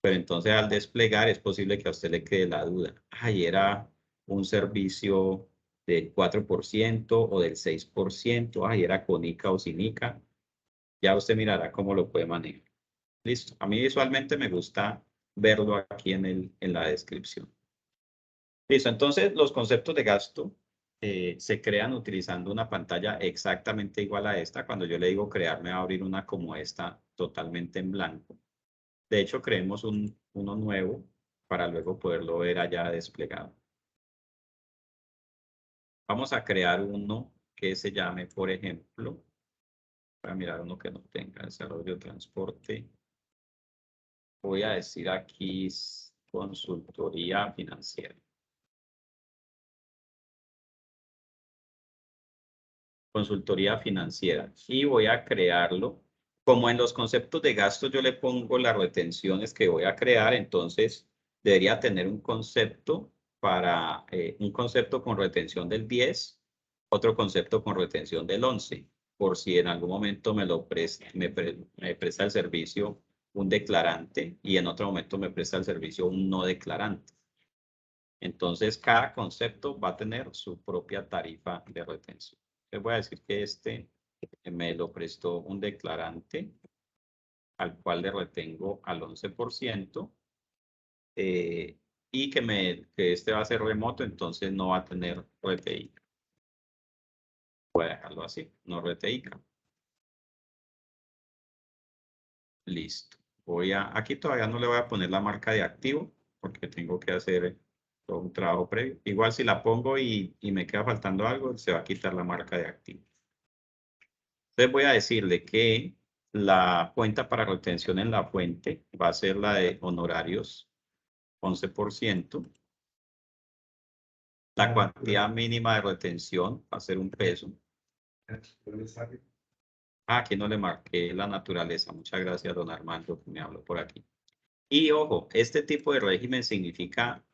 pero entonces al desplegar es posible que a usted le quede la duda. Ay, era un servicio del 4% o del 6%. Ay, era con ICA o sin ICA. Ya usted mirará cómo lo puede manejar. Listo. A mí visualmente me gusta verlo aquí en la descripción. Listo. Entonces, los conceptos de gasto se crean utilizando una pantalla exactamente igual a esta. Cuando yo le digo crear, me va a abrir una como esta, totalmente en blanco. De hecho, creemos uno nuevo para luego poderlo ver allá desplegado. Vamos a crear uno que se llame, por ejemplo, para mirar uno que no tenga desarrollo, transporte. Voy a decir aquí consultoría financiera. Consultoría financiera. Y voy a crearlo. Como en los conceptos de gasto yo le pongo las retenciones que voy a crear, entonces debería tener un concepto para un concepto con retención del 10, otro concepto con retención del 11, por si en algún momento me presta el servicio un declarante y en otro momento me presta el servicio un no declarante. Entonces, cada concepto va a tener su propia tarifa de retención. Les voy a decir que este me lo prestó un declarante al cual le retengo al 11%, y que este va a ser remoto, entonces no va a tener RTI. Voy a dejarlo así, no RTI. Listo. Aquí todavía no le voy a poner la marca de activo porque tengo que hacer todo un trabajo previo. Igual si la pongo y me queda faltando algo, se va a quitar la marca de activo. Entonces voy a decirle que la cuenta para retención en la fuente va a ser la de honorarios, 11%. La cantidad mínima de retención va a ser $1. Aquí no le marqué la naturaleza. Muchas gracias, don Armando, que me habló por aquí. Y ojo, este tipo de régimen significa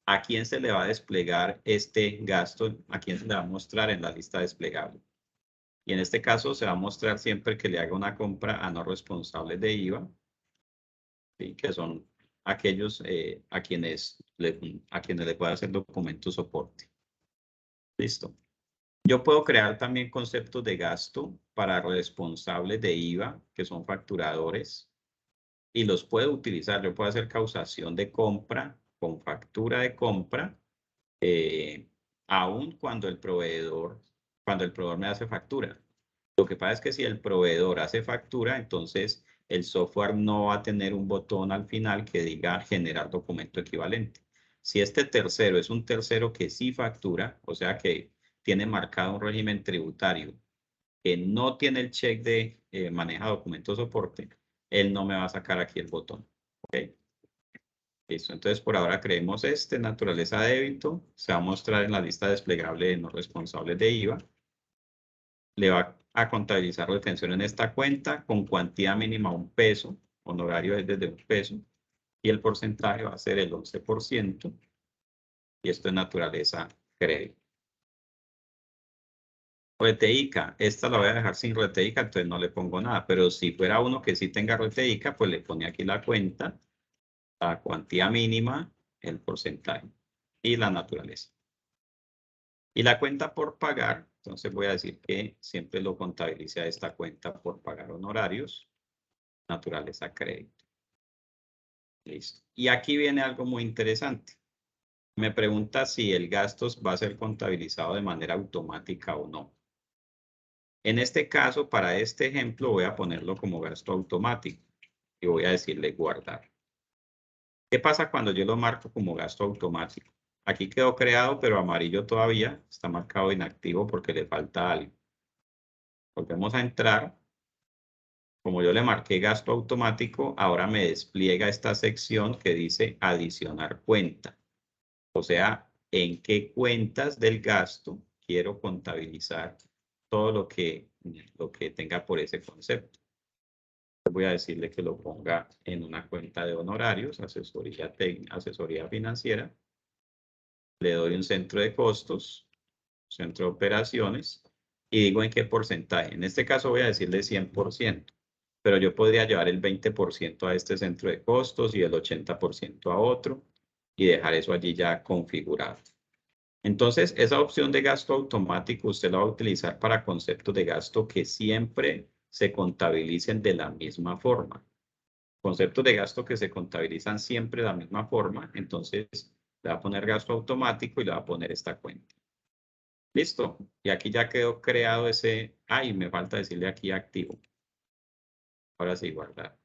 ¿a quién se le va a desplegar este gasto? ¿A quién se le va a mostrar en la lista desplegable? Y en este caso se va a mostrar siempre que le haga una compra a no responsables de IVA, ¿sí? Que son aquellos a quienes le pueda hacer documento soporte. Listo. Yo puedo crear también conceptos de gasto para responsables de IVA, que son facturadores, y los puedo utilizar. Yo puedo hacer causación de compra con factura de compra, aun cuando el proveedor me hace factura. Lo que pasa es que si el proveedor hace factura, entonces el software no va a tener un botón al final que diga generar documento equivalente. Si este tercero es un tercero que sí factura, o sea que tiene marcado un régimen tributario que no tiene el check de maneja documento soporte, él no me va a sacar aquí el botón. ¿Ok? Listo. Entonces, por ahora creemos naturaleza de débito. Se va a mostrar en la lista desplegable de no responsables de IVA. Le va a contabilizar retención en esta cuenta con cuantía mínima 1 peso. Honorario es desde 1 peso. Y el porcentaje va a ser el 11%. Y esto es naturaleza crédito. Reteica, esta la voy a dejar sin reteica, entonces no le pongo nada. Pero si fuera uno que sí tenga reteica, pues le pone aquí la cuenta, la cuantía mínima, el porcentaje y la naturaleza. Y la cuenta por pagar, entonces voy a decir que siempre lo contabilice a esta cuenta por pagar honorarios, naturaleza crédito. Listo. Y aquí viene algo muy interesante. Me pregunta si el gasto va a ser contabilizado de manera automática o no. En este caso, para este ejemplo, voy a ponerlo como gasto automático y voy a decirle guardar. ¿Qué pasa cuando yo lo marco como gasto automático? Aquí quedó creado, pero amarillo todavía está marcado inactivo porque le falta algo. Volvemos a entrar. Como yo le marqué gasto automático, ahora me despliega esta sección que dice adicionar cuenta. O sea, en qué cuentas del gasto quiero contabilizar todo lo que tenga por ese concepto. Voy a decirle que lo ponga en una cuenta de honorarios, asesoría financiera. Le doy un centro de costos, centro de operaciones, y digo en qué porcentaje. En este caso voy a decirle 100%, pero yo podría llevar el 20% a este centro de costos y el 80% a otro, y dejar eso allí ya configurado. Entonces, esa opción de gasto automático usted la va a utilizar para conceptos de gasto que siempre se contabilicen de la misma forma. Conceptos de gasto que se contabilizan siempre de la misma forma, entonces le va a poner gasto automático y le va a poner esta cuenta. Listo. Y aquí ya quedó creado ese. Y me falta decirle aquí activo. Ahora sí, guardar.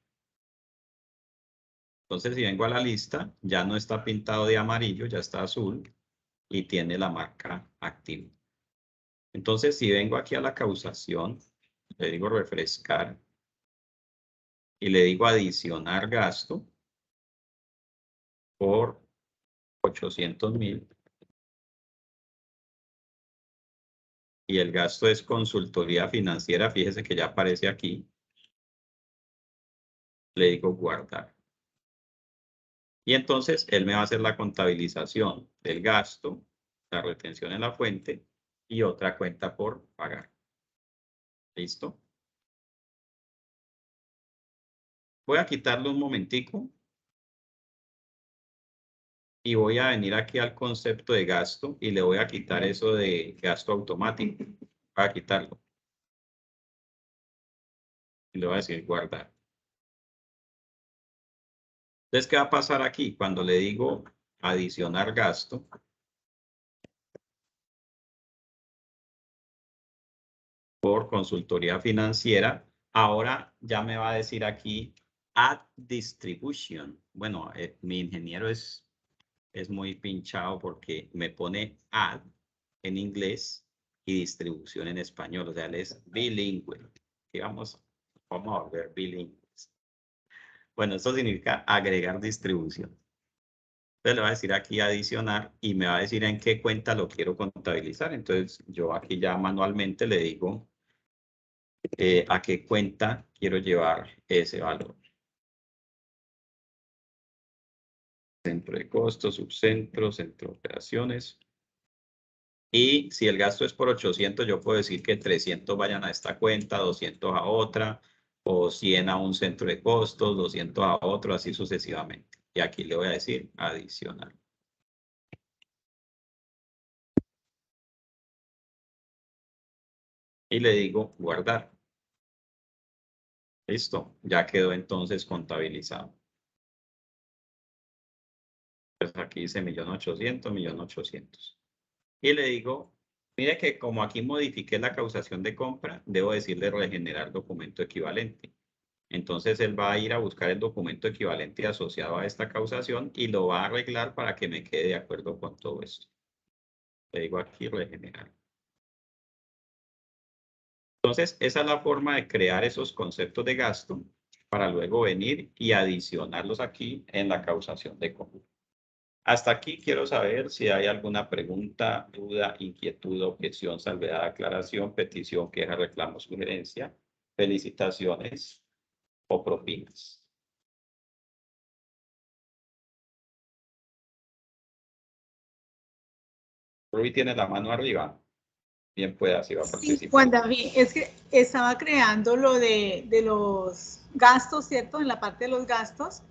Entonces, si vengo a la lista, ya no está pintado de amarillo, ya está azul y tiene la marca activo. Entonces, si vengo aquí a la causación, le digo refrescar y le digo adicionar gasto por 800.000. Y el gasto es consultoría financiera, fíjese que ya aparece aquí. Le digo guardar. Y entonces él me va a hacer la contabilización del gasto, la retención en la fuente y otra cuenta por pagar. ¿Listo? Voy a quitarlo un momentico. Y voy a venir aquí al concepto de gasto y le voy a quitar eso de gasto automático. Voy a quitarlo. Y le voy a decir guardar. Entonces, ¿qué va a pasar aquí? Cuando le digo adicionar gasto, por consultoría financiera, ahora ya me va a decir aquí add distribution. Bueno, mi ingeniero es muy pinchado porque me pone add en inglés y distribución en español. O sea, él es bilingüe. Y vamos a volver bilingües. Bueno, eso significa agregar distribución. Entonces le va a decir aquí adicionar y me va a decir en qué cuenta lo quiero contabilizar. Entonces yo aquí ya manualmente le digo a qué cuenta quiero llevar ese valor. Centro de costos, subcentro, centro de operaciones. Y si el gasto es por 800, yo puedo decir que 300 vayan a esta cuenta, 200 a otra, o 100 a un centro de costos, 200 a otro, así sucesivamente. Y aquí le voy a decir adicional. Y le digo guardar. Listo, ya quedó entonces contabilizado. Pues aquí dice 1.800.000, 1.800.000. Y le digo, mire que como aquí modifiqué la causación de compra, debo decirle regenerar documento equivalente. Entonces él va a ir a buscar el documento equivalente asociado a esta causación y lo va a arreglar para que me quede de acuerdo con todo esto. Le digo aquí regenerar. Entonces, esa es la forma de crear esos conceptos de gasto para luego venir y adicionarlos aquí en la causación de compra. Hasta aquí quiero saber si hay alguna pregunta, duda, inquietud, objeción, salvedad, aclaración, petición, queja, reclamo, sugerencia, felicitaciones o propinas. Rubí tiene la mano arriba. Bien pueda, si va a participar. Sí, Juan David, es que estaba creando lo de los gastos, ¿cierto? En la parte de los gastos,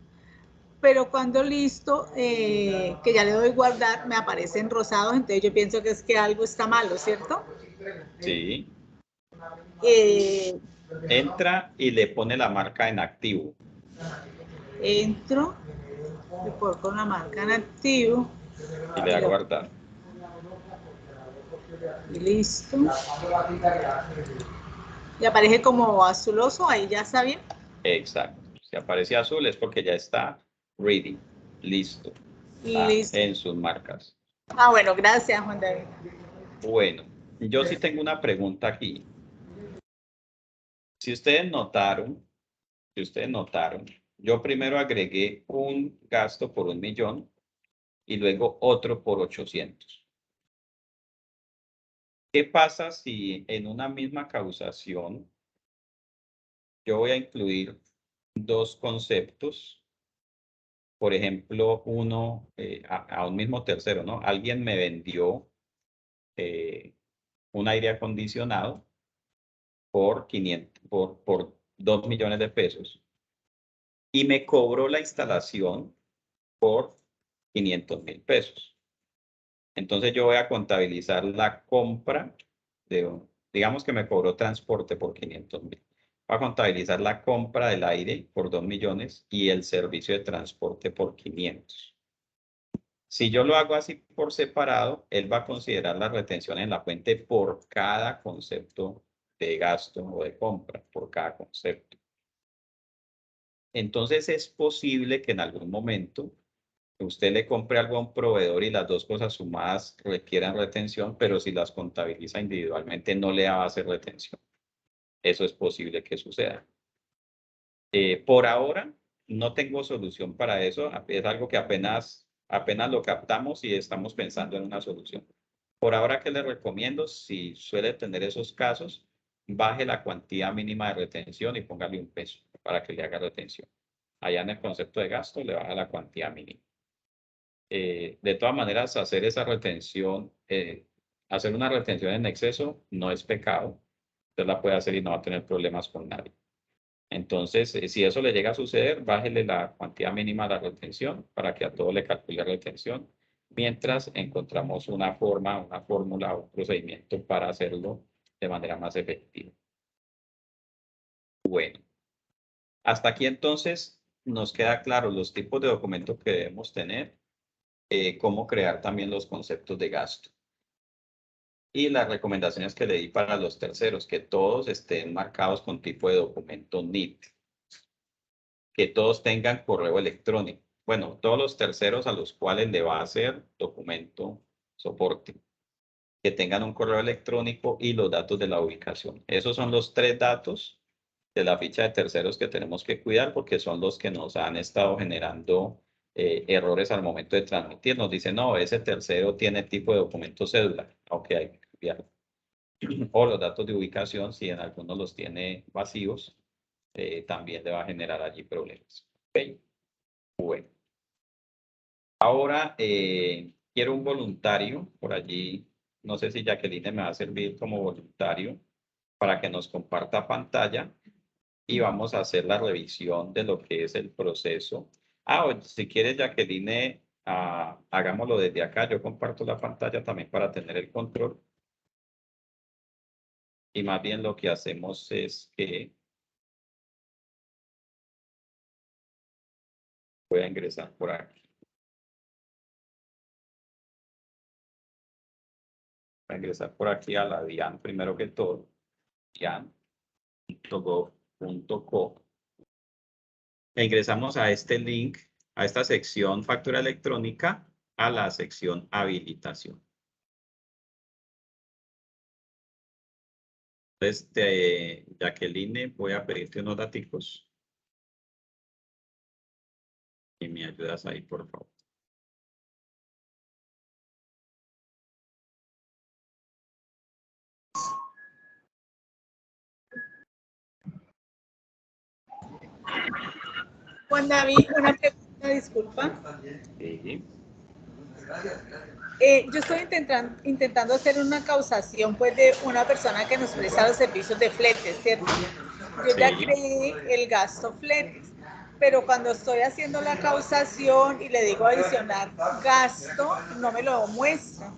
pero cuando listo, que ya le doy guardar, me aparecen rosados, entonces yo pienso que es que algo está malo, ¿cierto? Sí. Eh, Entra y le pone la marca en activo. Entro, le pongo la marca en activo. Y le da guardar. Y listo. Y aparece como azuloso, ahí ya está bien. Exacto. Si aparece azul es porque ya está ready, listo. Listo. En sus marcas. Ah, bueno, gracias, Juan David. Bueno, yo sí tengo una pregunta aquí. Si ustedes notaron, yo primero agregué un gasto por 1.000.000 y luego otro por 800. ¿Qué pasa si en una misma causación yo voy a incluir dos conceptos? Por ejemplo, uno a un mismo tercero, ¿no? Alguien me vendió un aire acondicionado por 2 millones de pesos y me cobró la instalación por 500.000 pesos. Entonces yo voy a contabilizar la compra digamos que me cobró transporte por 500.000. Voy a contabilizar la compra del aire por 2 millones y el servicio de transporte por 500. Si yo lo hago así por separado, él va a considerar la retención en la fuente por cada concepto de gasto o de compra, por cada concepto. Entonces es posible que en algún momento usted le compre algo a un proveedor y las dos cosas sumadas requieran retención, pero si las contabiliza individualmente no le va a hacer retención. Eso es posible que suceda. Por ahora no tengo solución para eso. Es algo que apenas lo captamos y estamos pensando en una solución. Por ahora, ¿qué le recomiendo? Si suele tener esos casos, baje la cuantía mínima de retención y póngale $1 para que le haga retención. Allá en el concepto de gasto le baja la cuantía mínima. De todas maneras, hacer esa retención, hacer una retención en exceso no es pecado. Usted la puede hacer y no va a tener problemas con nadie. Entonces, si eso le llega a suceder, bájele la cuantía mínima de la retención para que a todo le calcule retención, mientras encontramos una forma, una fórmula o un procedimiento para hacerlo de manera más efectiva. Bueno, hasta aquí entonces nos queda claro los tipos de documentos que debemos tener, cómo crear también los conceptos de gasto. Y las recomendaciones que le di para los terceros, que todos estén marcados con tipo de documento NIT. Que todos tengan correo electrónico. Bueno, todos los terceros a los cuales le va a hacer documento soporte. Que tengan un correo electrónico y los datos de la ubicación. Esos son los 3 datos de la ficha de terceros que tenemos que cuidar porque son los que nos han estado generando errores al momento de transmitir. Nos dicen, no, ese tercero tiene tipo de documento cédula. Ok, hay que cambiarlo. O los datos de ubicación, si en algunos los tiene vacíos, también le va a generar allí problemas. Okay. Bueno. Ahora quiero un voluntario por allí. No sé si Jacqueline me va a servir como voluntario para que nos comparta pantalla y vamos a hacer la revisión de lo que es el proceso. Si quieres, Jacqueline, hagámoslo desde acá. Yo comparto la pantalla también para tener el control. Y más bien lo que hacemos es que voy a ingresar por aquí. Voy a ingresar por aquí a la DIAN primero que todo. DIAN.gov.co. E ingresamos a este link, a esta sección factura electrónica, a la sección habilitación. Entonces, Jacqueline, voy a pedirte unos daticos. Y me ayudas ahí, por favor. Juan David, una pregunta, disculpa. Sí. Yo estoy intentando hacer una causación pues de una persona que nos presta los servicios de fletes, ¿cierto? Yo ya Sí. creé el gasto fletes, pero cuando estoy haciendo la causación y le digo adicionar gasto, no me lo muestra.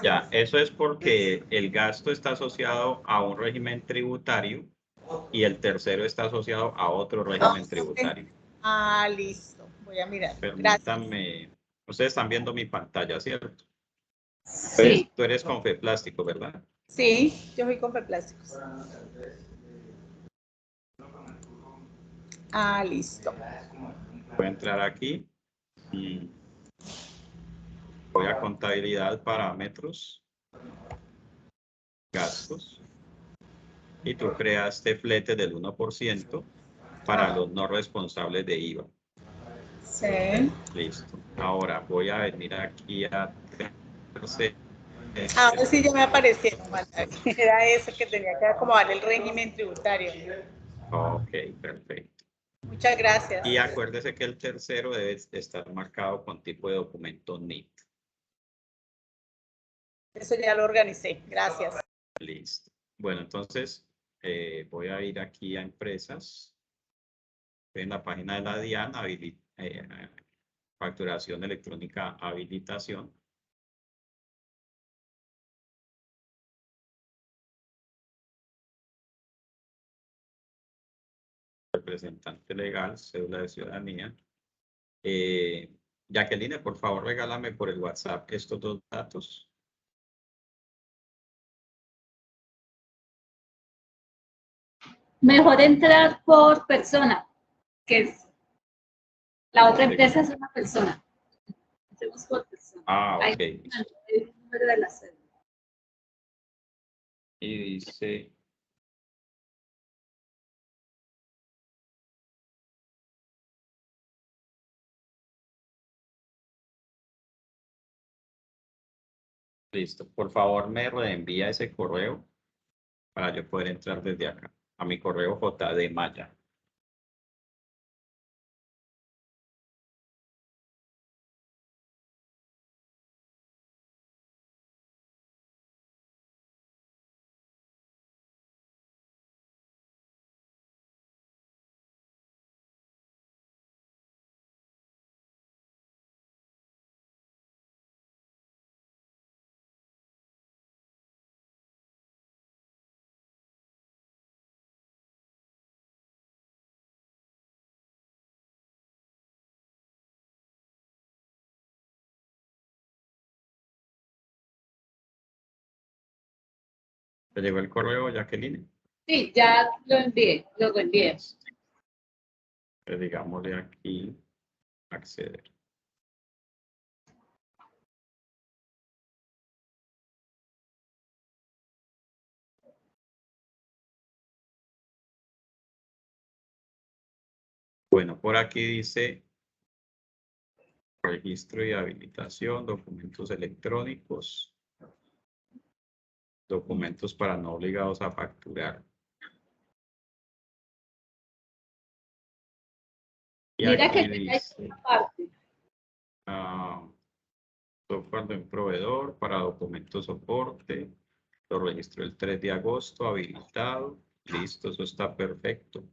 Ya, eso es porque el gasto está asociado a un régimen tributario y el tercero está asociado a otro régimen tributario. Ah, listo. Voy a mirar. Permítanme. Ustedes están viendo mi pantalla, ¿cierto? Sí. Tú eres Confeplástico, ¿verdad? Sí, yo soy Confeplásticos. Ah, listo. Voy a entrar aquí. Voy a contabilidad, parámetros, gastos. Y tú creaste flete del 1% para los no responsables de IVA. Sí. Listo. Ahora voy a venir aquí a Ahora sí ya me apareció. Era eso que tenía que acomodar el régimen tributario. Ok, perfecto. Muchas gracias. Y acuérdese que el tercero debe estar marcado con tipo de documento NIT. Eso ya lo organicé. Gracias. Listo. Bueno, entonces voy a ir aquí a empresas. En la página de la DIAN, facturación electrónica, habilitación. Representante legal, cédula de ciudadanía. Jacqueline, por favor, regálame por el WhatsApp estos dos datos. Mejor entrar por persona, que es la otra empresa es una persona. Hacemos por persona. Ah, Ahí ok. el número de la cédula. Y dice... Listo. Por favor, me reenvía ese correo para yo poder entrar desde acá. A mi correo JD Maya. ¿Te llegó el correo, Jacqueline? Sí, ya lo envié, lo envié. Entonces, digámosle aquí, acceder. Bueno, por aquí dice registro y habilitación, documentos electrónicos, documentos para no obligados a facturar. Y Mira aquí que dice, esta parte. software de un proveedor para documento soporte. Lo registró el 3 de agosto, habilitado. Listo, eso está perfecto.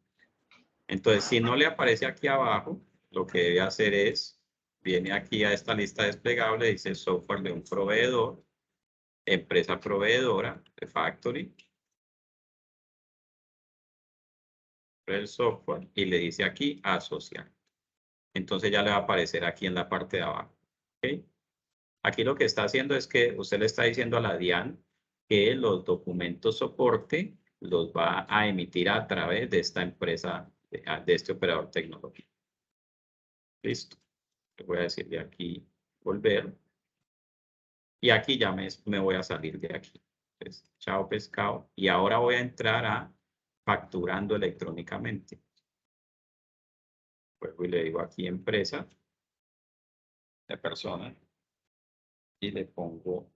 Entonces, si no le aparece aquí abajo, lo que debe hacer es, viene aquí a esta lista desplegable, dice software de un proveedor, empresa proveedora de factory, el software, y le dice aquí asociar. Entonces ya le va a aparecer aquí en la parte de abajo. ¿Okay? Aquí lo que está haciendo es que usted le está diciendo a la DIAN que los documentos soporte los va a emitir a través de esta empresa, de este operador tecnológico. Listo. Le voy a decir de aquí volver. Y aquí ya me voy a salir de aquí. Entonces, chao pescado. Y ahora voy a entrar a facturando electrónicamente. Luego y le digo aquí empresa de persona. Y le pongo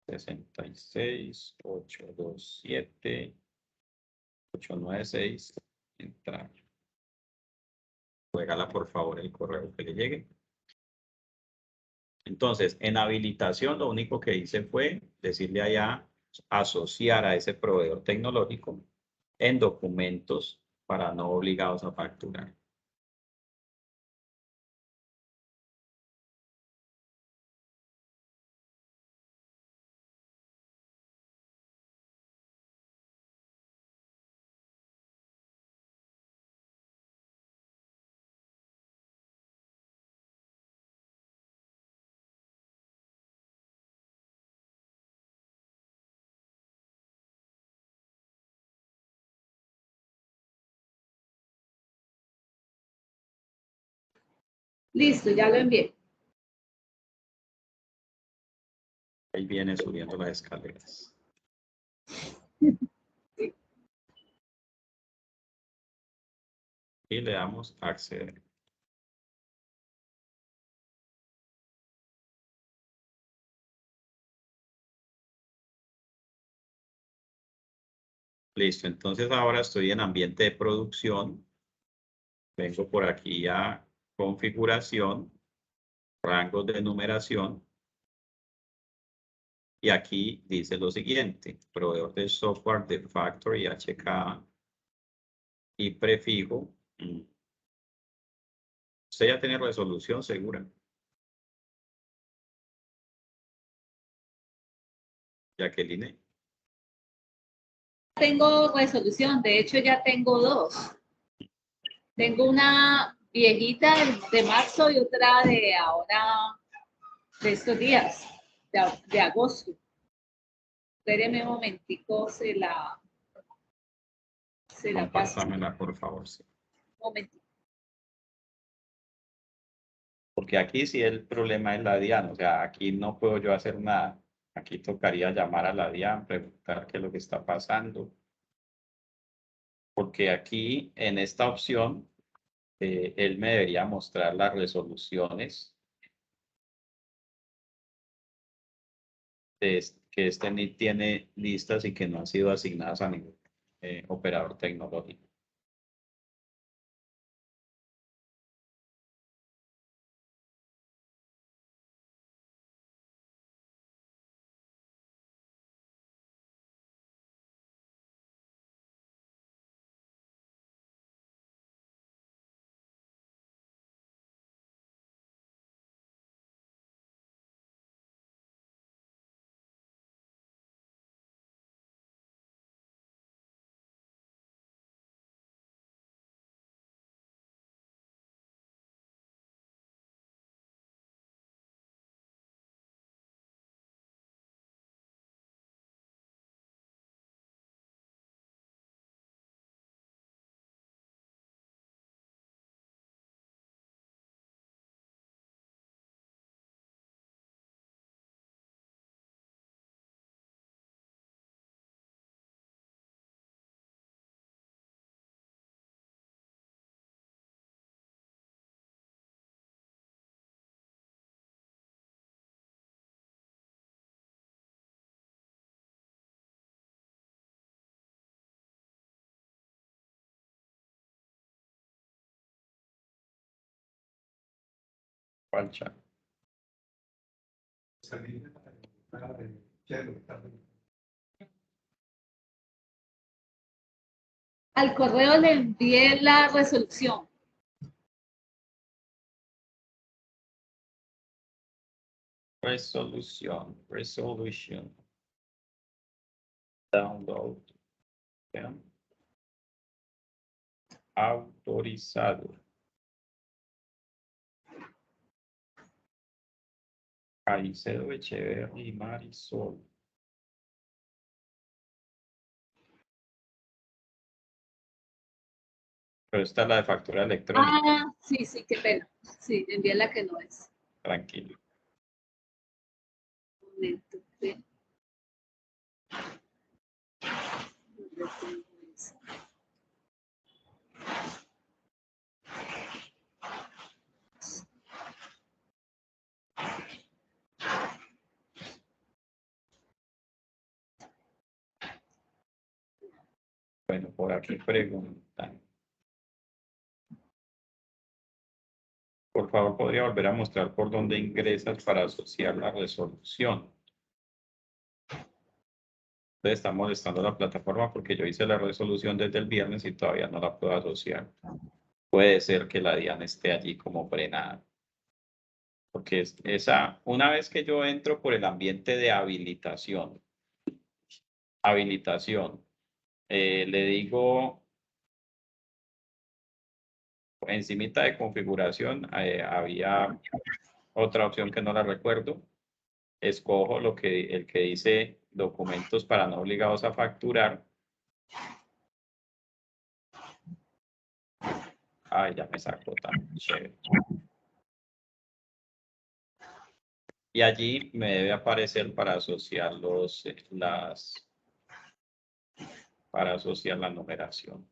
66-827-896. Entrar. Juégala por favor el correo que le llegue. Entonces, en habilitación lo único que hice fue decirle allá asociar a ese proveedor tecnológico en documentos para no obligados a facturar. Listo, ya lo envié. Ahí viene subiendo las escaleras. Y le damos acceder. Listo, entonces ahora estoy en ambiente de producción. Vengo por aquí a configuración, rangos de numeración. Y aquí dice lo siguiente, proveedor de software de factory HK y prefijo. Usted ya tiene resolución segura. Jacqueline. Tengo resolución, de hecho ya tengo dos. Tengo una viejita de marzo y otra de ahora, de estos días, de agosto. Espéreme un momentico, se la paso. Pásamela, por favor. Sí. Un momentito. Porque aquí sí el problema es la DIAN, o sea, aquí no puedo yo hacer nada. Aquí tocaría llamar a la DIAN, preguntar qué es lo que está pasando. Porque aquí, en esta opción, él me debería mostrar las resoluciones que este NIT tiene listas y que no han sido asignadas a ningún operador tecnológico. ¿Cuál chat? Al correo le envié la resolución. Resolución. Download. ¿Ya? Autorizado. Caicedo Echeverri y Marisol. Pero esta es la de factura electrónica. Ah, sí, sí, qué pena. Sí, envié la que no es. Tranquilo. Un momento. ¿Sí? Bueno, por aquí preguntan. Por favor, ¿podría volver a mostrar por dónde ingresas para asociar la resolución? Entonces está molestando la plataforma porque yo hice la resolución desde el viernes y todavía no la puedo asociar. Puede ser que la DIAN esté allí como frenada. Porque una vez que yo entro por el ambiente de habilitación, le digo encimita de configuración, había otra opción que no la recuerdo. Escojo el que dice documentos para no obligados a facturar. Ay, ya me sacó tan chévere. Y allí me debe aparecer para asociar para asociar la numeración.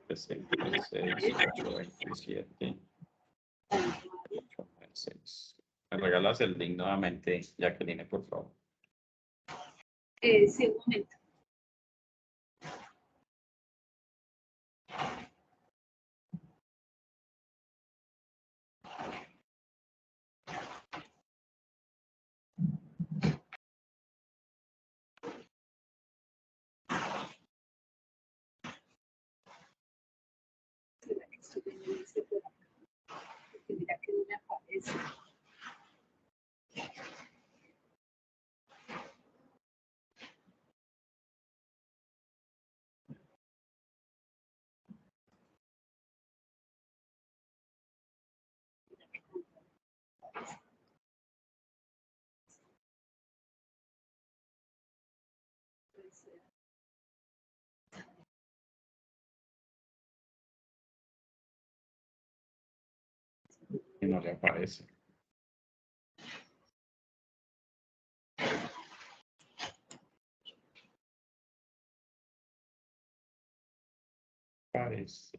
Entonces, 827. 896. ¿Me regalas el link nuevamente, Jacqueline, por favor? Sí, un momento. ¿Será que estoy viendo este por acá? Porque mira que no me aparece. Y no le aparece. Parece.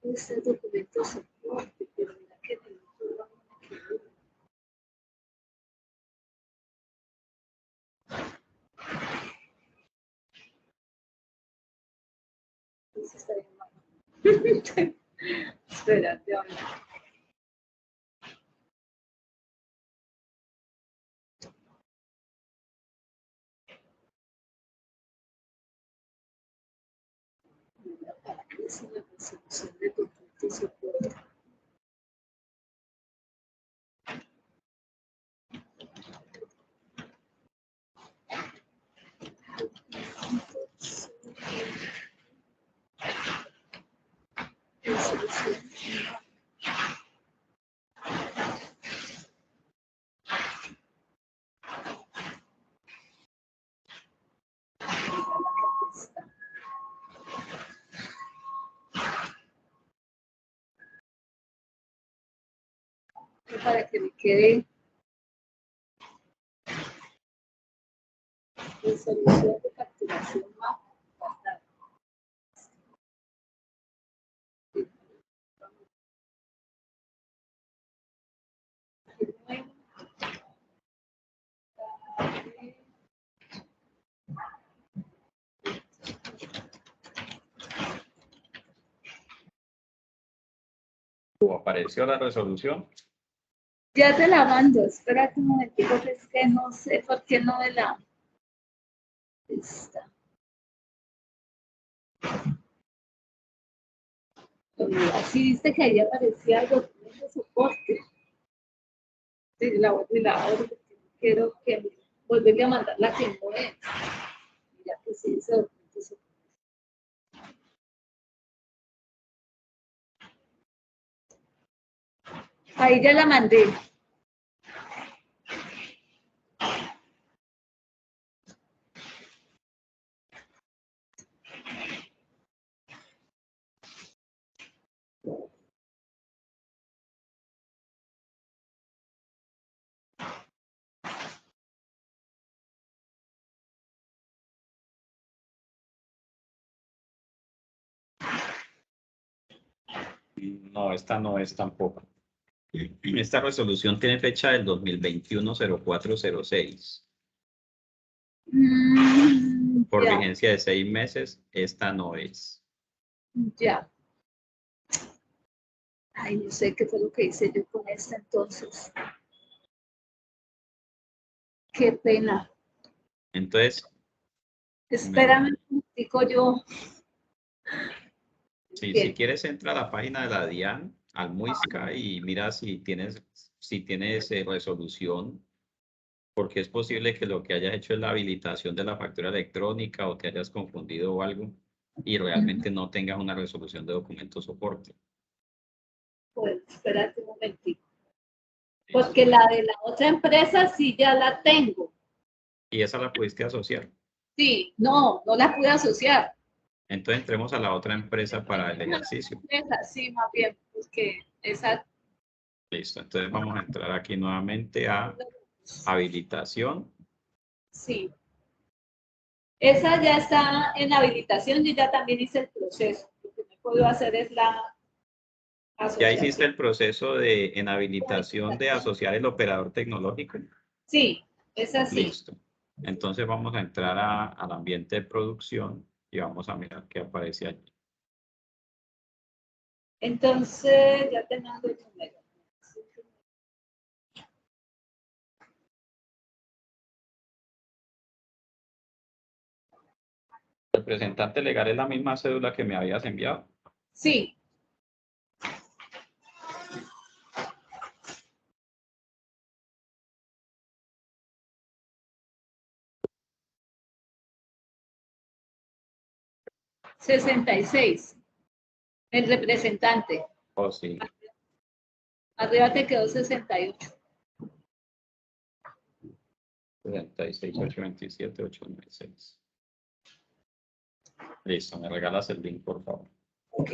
Este documento soporte, pero mira que no lo está bien. Espérate, ahora. ¿Para qué es una resolución de conflicto soporte? para que me quede resolución de facturación más bastante. ¿Apareció la resolución? Ya te la mando, espérate un momentito, que es que no sé por qué no me la... Esta. Así viste que ahí aparecía algo de soporte. Sí, la orden, quiero que volverle a mandar la que no es. Ya que sí, eso. Ahí ya la mandé. No, esta no es tampoco. Esta resolución tiene fecha del 2021-0406. Por Ya, vigencia de 6 meses, esta no es. ya. Ay, no sé qué fue lo que hice yo con esta entonces. Qué pena. Entonces, Espérame un momentico yo. si Bien. quieres, entra a la página de la DIAN, al MUISCA, y mira si tienes resolución, porque es posible que lo que hayas hecho es la habilitación de la factura electrónica o te hayas confundido o algo y realmente no tengas una resolución de documento soporte. Pues espérate un momentito. Porque la de la otra empresa sí ya la tengo. Y esa la pudiste asociar. Sí, no la pude asociar. Entonces entremos a la otra empresa para el ejercicio. Esa, sí, más bien, porque esa... Listo, entonces vamos a entrar aquí nuevamente a habilitación. Sí. Esa ya está en habilitación y ya también hice el proceso. Lo que me puedo hacer es la ¿Ya asociación. hiciste el proceso en habilitación de asociar el operador tecnológico? Sí, es así. Listo. Entonces vamos a entrar al ambiente de producción y vamos a mirar qué aparece allí. Entonces, ya te mando el número. ¿El representante legal es la misma cédula que me habías enviado? Sí. $66. El representante. Oh, sí. Arriba te quedó 68. 76-827-896. Listo, me regalas el link, por favor. Ok.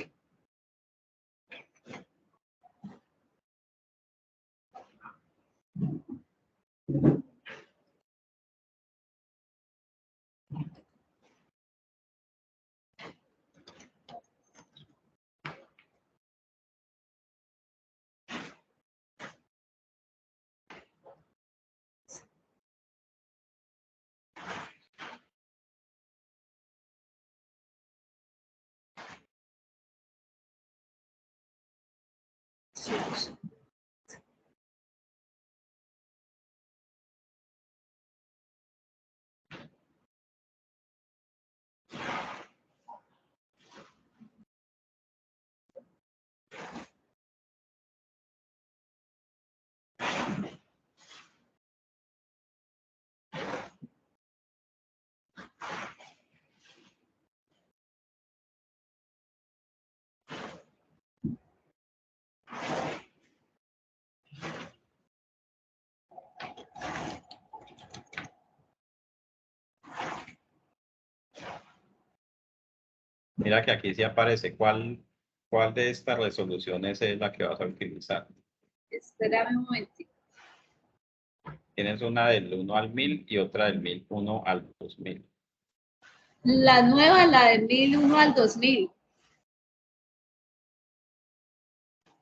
Sí. Mira que aquí sí aparece cuál de estas resoluciones es la que vas a utilizar. Espérame un momentito. Tienes una del 1 al 1000 y otra del 1001 al 2000. La nueva, la del 1001 al 2000.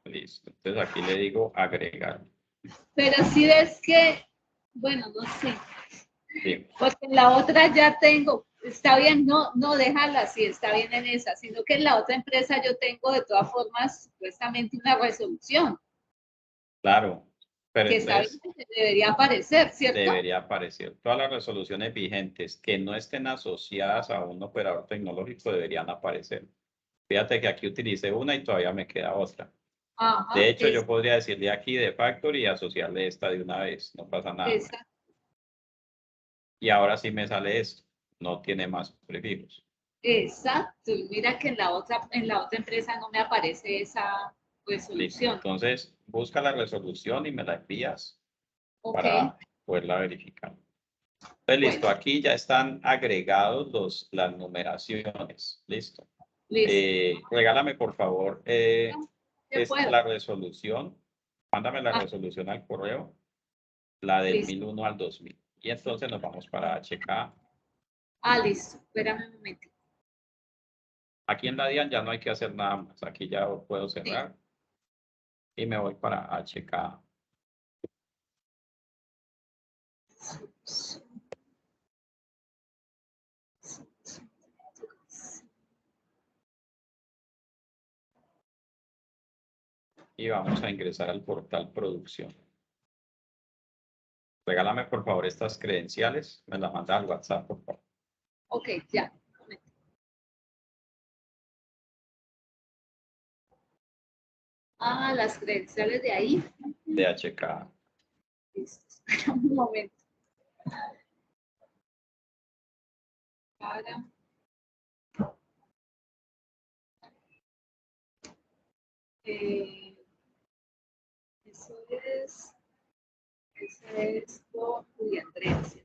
Listo. Entonces aquí le digo agregar. Pero si ves que, bueno, no sé. Bien. Porque en la otra ya tengo, está bien, no déjala así, está bien en esa, sino que en la otra empresa yo tengo de todas formas supuestamente una resolución. Claro. Pero Que está entonces bien, que debería aparecer, ¿cierto? debería aparecer. Todas las resoluciones vigentes que no estén asociadas a un operador tecnológico deberían aparecer. Fíjate que aquí utilicé una y todavía me queda otra. Ajá, De hecho, yo podría decirle aquí de Factory y asociarle esta de una vez. No pasa nada. Exacto. Y ahora sí me sale esto. No tiene más prefijos. Exacto. Y mira que en la otra empresa no me aparece esa Listo. resolución. Entonces, busca la resolución y me la envías Ok. para poderla verificar. Entonces, listo. Bueno. Aquí ya están agregados las numeraciones. Listo. Listo. Regálame, por favor, Yo puedo. la resolución. Mándame la resolución al correo. La del Listo. 1001 al 2000. Y entonces nos vamos para HK. Listo. Espérame un momento. Aquí en la DIAN ya no hay que hacer nada más. Aquí ya puedo cerrar. Y me voy para HK. Y vamos a ingresar al portal producción. Regálame, por favor, estas credenciales. Me las manda al WhatsApp, por favor. Ok, ya. Las credenciales de ahí. De HK. Listo. Espera un momento. Para. Eso es por Julián Andrés.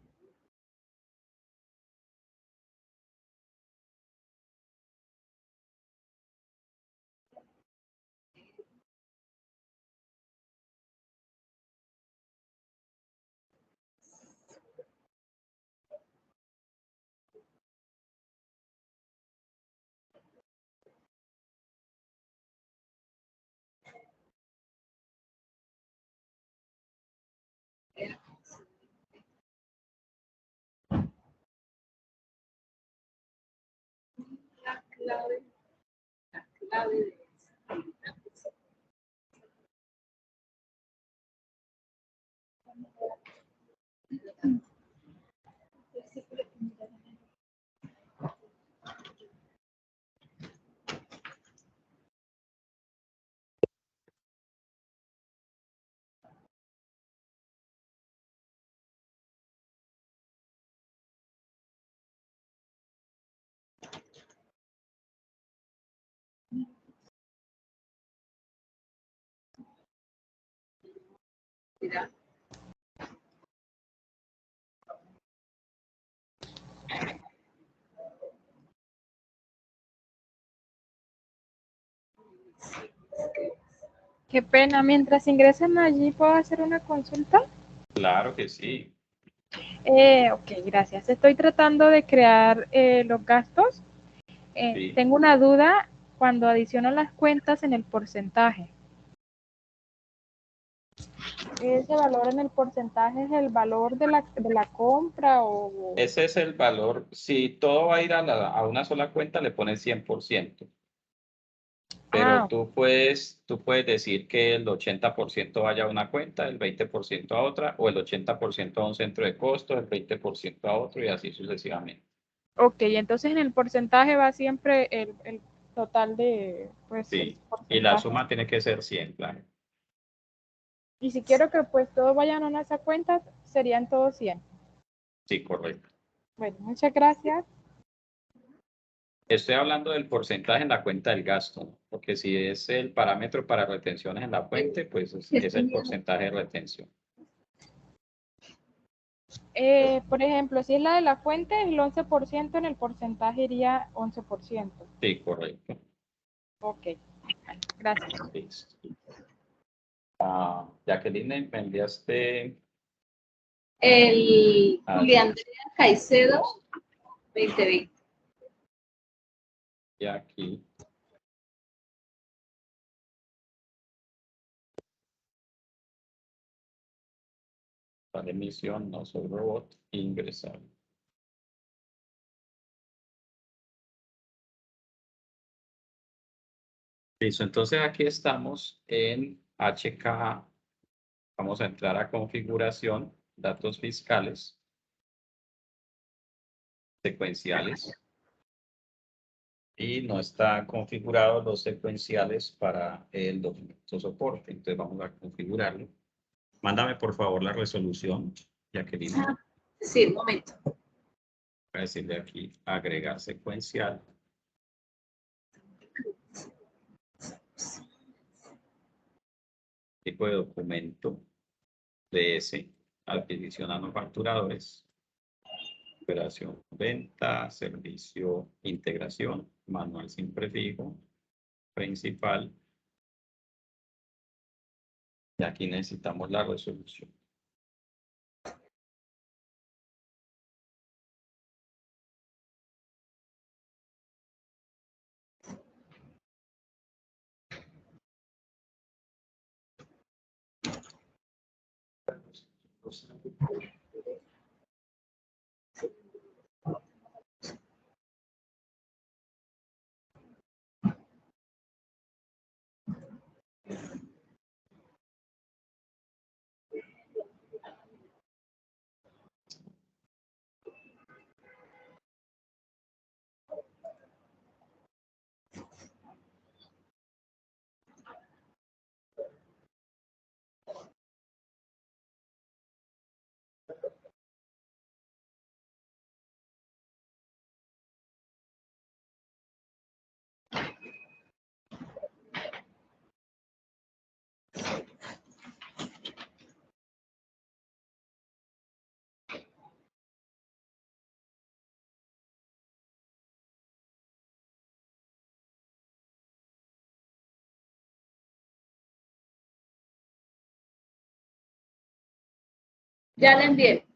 La clave de mira. Qué pena, mientras ingresan allí, ¿puedo hacer una consulta? Claro que sí. Ok, gracias. Estoy tratando de crear los gastos. Sí. Tengo una duda cuando adiciono las cuentas en el porcentaje. ¿Ese valor en el porcentaje es el valor de la compra o...? Ese es el valor. Si todo va a ir a una sola cuenta, le pones 100%. Pero tú puedes decir que el 80% vaya a una cuenta, el 20% a otra, o el 80% a un centro de costos, el 20% a otro y así sucesivamente. Ok, entonces en el porcentaje va siempre el total de, pues, Sí, el y la porcentaje. suma tiene que ser 100, claro. Y si quiero que pues todos vayan a esa cuenta, serían todos 100. Sí, correcto. Bueno, muchas gracias. Estoy hablando del porcentaje en la cuenta del gasto, porque si es el parámetro para retenciones en la fuente, pues es el porcentaje de retención. Por ejemplo, si es la de la fuente, el 11%, en el porcentaje iría 11%. Sí, correcto. Ok, gracias. Listo. Jacqueline, me enviaste El Ah, Julián Andrea Caicedo 2020. ya aquí. Para emisión, no soy robot, ingresar. Listo, entonces aquí estamos en HK. Vamos a entrar a configuración, datos fiscales, secuenciales. Y no está configurado los secuenciales para el documento soporte. Entonces vamos a configurarlo. Mándame por favor la resolución, Jacqueline. Sí, un momento. Voy a decirle aquí agregar secuencial. Tipo de documento DS, adquisición a no facturadores, operación venta, servicio integración, manual sin prefijo, principal. Y aquí necesitamos la resolución. Ya le envié.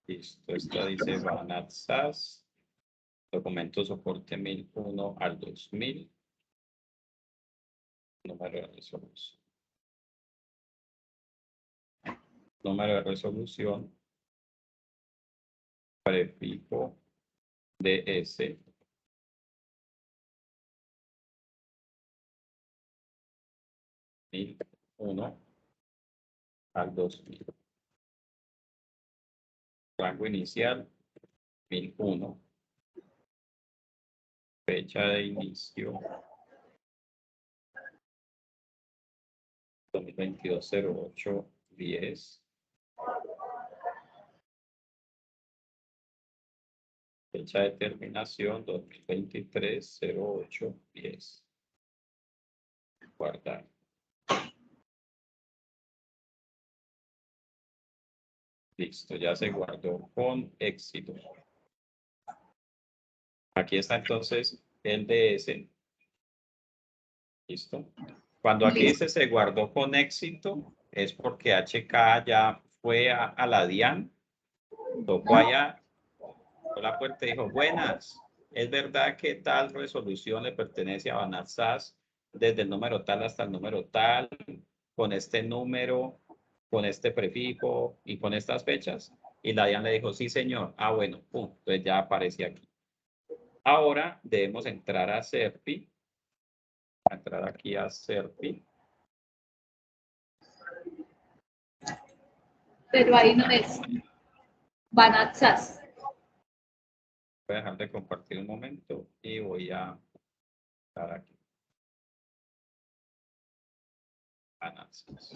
Listo, esta dice Banat SAS, documento soporte 1001 al 2000, número de resolución. Número de resolución, prefijo DS, uno al 2000. Rango inicial, 1001. Fecha de inicio, 2022-08-10. Fecha de terminación, 2023-08-10. Guardar. Listo, ya se guardó con éxito. Aquí está entonces el DS. Listo. Cuando aquí dice se guardó con éxito, es porque HK ya fue a la DIAN, tocó allá, tocó la puerta y dijo, buenas, es verdad que tal resolución le pertenece a Banat SAS desde el número tal hasta el número tal, con este número, con este prefijo y con estas fechas. Y la DIAN le dijo, sí señor. Ah, bueno, pum, entonces ya aparece aquí. Ahora debemos entrar a SERPI. Entrar aquí a SERPI. Pero ahí no es. Banat SAS. Voy a dejar de compartir un momento y voy a estar aquí. Análisis.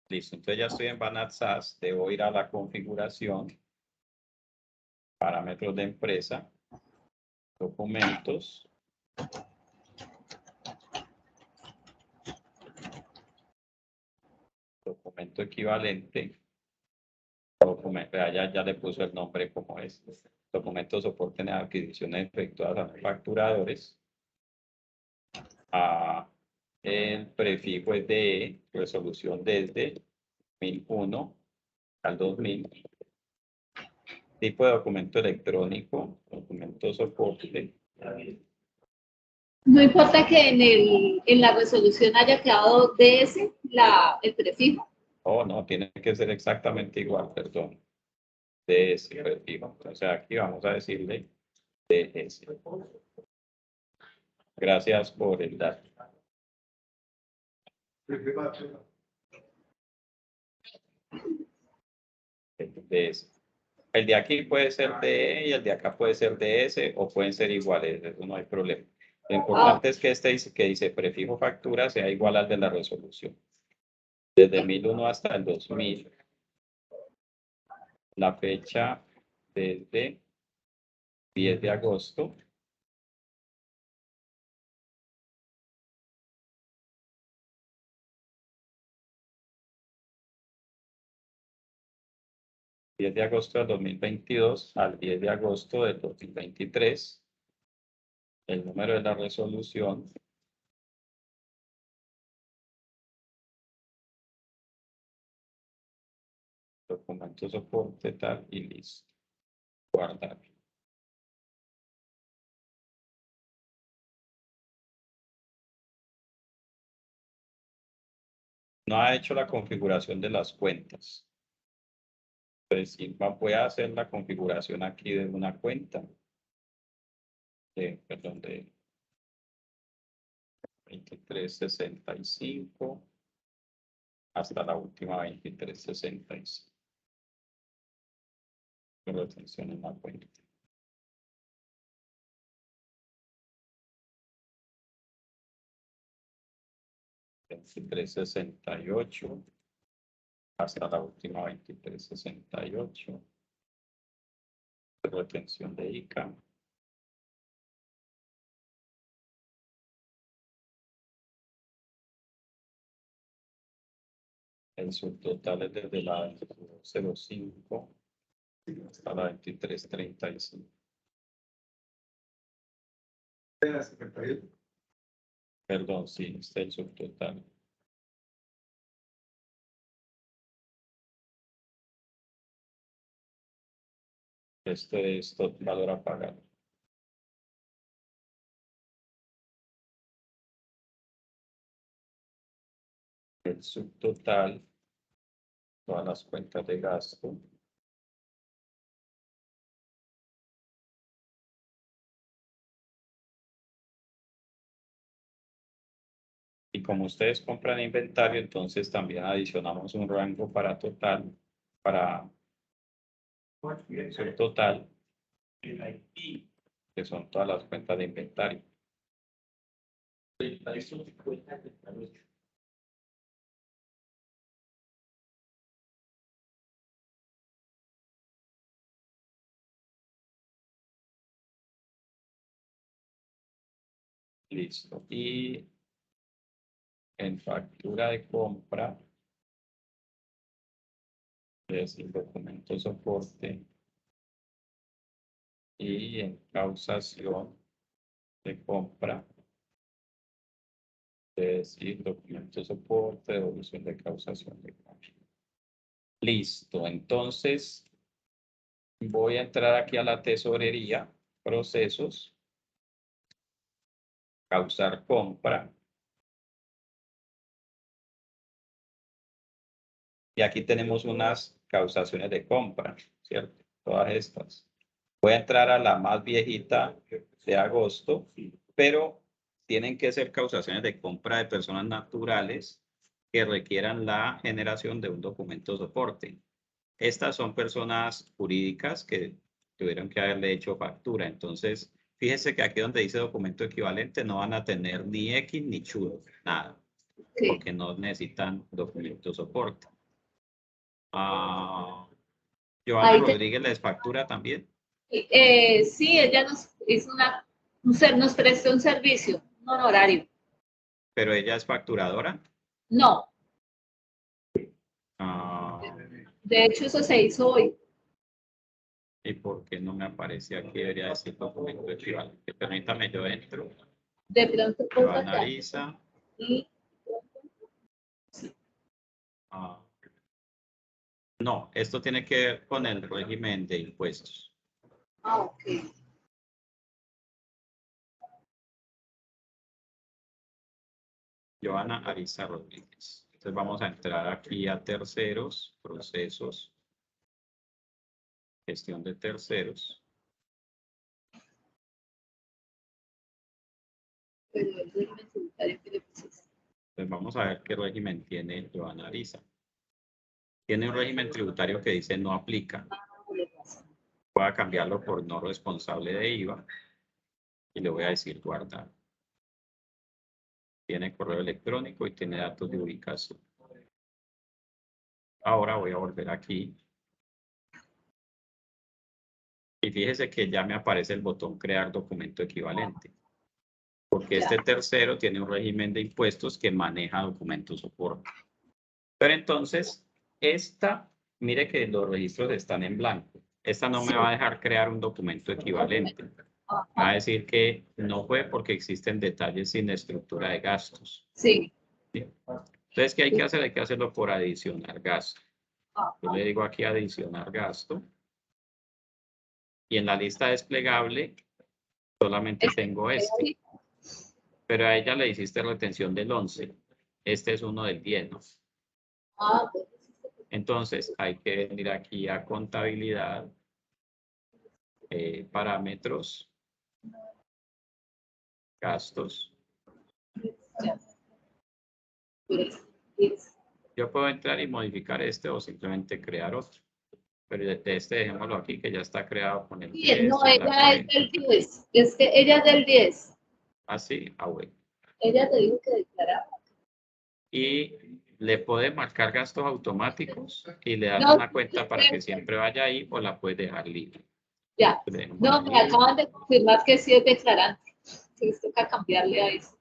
Listo, entonces ya estoy en Banat SAS, debo ir a la configuración, parámetros de empresa, documentos, documento equivalente, documento, ya le puso el nombre como es, documento soporte en adquisiciones efectuadas a facturadores, el prefijo es de resolución desde 1001 al 2000, tipo de documento electrónico, documento soporte. No importa que en la resolución haya quedado DS, el prefijo. Oh, no, tiene que ser exactamente igual, perdón. DS, prefijo. O sea, aquí vamos a decirle DS. Gracias por el dato. DS. El de aquí puede ser DE y el de acá puede ser DS o pueden ser iguales, eso no hay problema. Lo importante es que este dice, que dice prefijo factura sea igual al de la resolución. Desde 1001 hasta el 2000. La fecha desde 10 de agosto. ...10 de agosto del 2022 al 10 de agosto del 2023... el número de la resolución, documento soporte tal y listo. Guardar. No ha hecho la configuración de las cuentas. Entonces, sí, voy a hacer la configuración aquí de una cuenta. Perdón, de 2365 hasta la última 2365. Pero atención en la cuenta. $23.68 hasta la última $23.68. Retención de ICA. El subtotal es desde la 05 hasta la 23.35. Perdón, sí, está el subtotal. Este es todo valor a pagar. El subtotal, todas las cuentas de gasto. Y como ustedes compran inventario, entonces también adicionamos un rango para total, para subtotal, que son todas las cuentas de inventario. Listo. Y en factura de compra, es el documento soporte. Y en causación de compra, es decir, documento soporte, devolución de causación de compra. Listo. Entonces, voy a entrar aquí a la tesorería, procesos, causar compra. Y aquí tenemos unas causaciones de compra, ¿cierto? Todas estas. Voy a entrar a la más viejita de agosto, pero tienen que ser causaciones de compra de personas naturales que requieran la generación de un documento soporte. Estas son personas jurídicas que tuvieron que haberle hecho factura. Entonces, fíjese que aquí donde dice documento equivalente no van a tener ni X ni chudo, nada, porque no necesitan documento soporte. Joana Ahí te- Rodríguez les factura también. Sí, ella nos hizo nos prestó un servicio, un honorario. Pero ella es facturadora. No, Ah, de hecho eso se hizo hoy. ¿y por qué no me aparece aquí? Debería decir documento equivalente. Permítame, yo entro. De pronto por Joana acá. Arisa. Y Ah, no, esto tiene que ver con el régimen de impuestos. ok. Joana Arisa Rodríguez. Entonces vamos a entrar aquí a terceros, procesos, gestión de terceros. Pero el régimen tributario que le pusiste. Entonces vamos a ver qué régimen tiene Joana Arisa. Tiene un régimen tributario que dice no aplica. Voy a cambiarlo por no responsable de IVA y le voy a decir guardar. Tiene correo electrónico y tiene datos de ubicación. Ahora voy a volver aquí. Y fíjese que ya me aparece el botón crear documento equivalente. Porque este tercero tiene un régimen de impuestos que maneja documentos soporte. Pero entonces, mire que los registros están en blanco. Esta no me va a dejar crear un documento equivalente. Va a decir que no fue porque existen detalles sin estructura de gastos. Sí. ¿Sí? Entonces, ¿qué hay que hacer? Hay que hacerlo por adicionar gasto. Yo le digo aquí adicionar gasto. Y en la lista desplegable solamente tengo este. Pero a ella le hiciste retención del 11. Este es uno del 10, ¿no? Entonces, hay que venir aquí a contabilidad, parámetros, gastos. Yo puedo entrar y modificar este o simplemente crear otro. Pero de este dejémoslo aquí que ya está creado con el 10. No, ella es del 10. Es que ella es del 10. Ah, sí, bueno. Ella te dijo que declaraba. Y le puede marcar gastos automáticos y le das No, una cuenta para que siempre vaya ahí o la puedes dejar libre. Ya. No, me acaban de confirmar que sí es declarante. Entonces toca cambiarle a eso.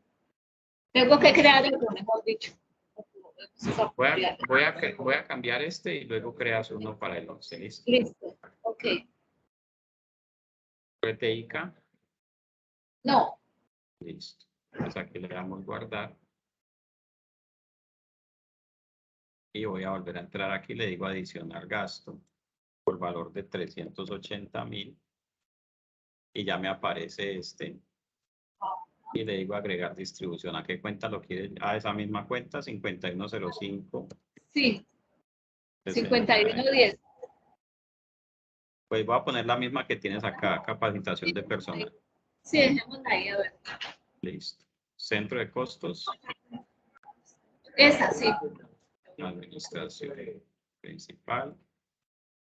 Tengo que crear algo, mejor dicho. Voy a cambiar este y luego creas uno para el 11. ¿Listo? Listo. Ok. RTICA. No. Listo. Entonces aquí le damos guardar. Y voy a volver a entrar aquí. Le digo adicionar gasto por valor de 380,000. Y ya me aparece este. Y le digo agregar distribución. ¿A qué cuenta lo quiere? A esa misma cuenta, 5105. Sí. 5110. Pues voy a poner la misma que tienes acá, capacitación de personal. Sí, dejémosla ahí, a ver. Listo. Centro de costos. Esa, sí. Administración principal.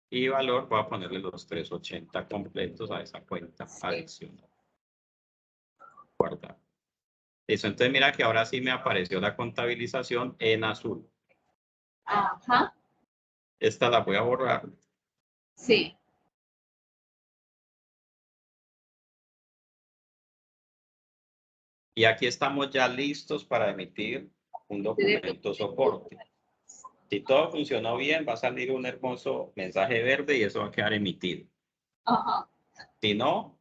Y valor, voy a ponerle los 380 completos a esa cuenta adicional. Guardar. Listo, entonces mira que ahora sí me apareció la contabilización en azul. Ajá. Esta la voy a borrar. Sí. Y aquí estamos ya listos para emitir un documento soporte. Si todo funcionó bien, va a salir un hermoso mensaje verde y eso va a quedar emitido. Ajá. Si no,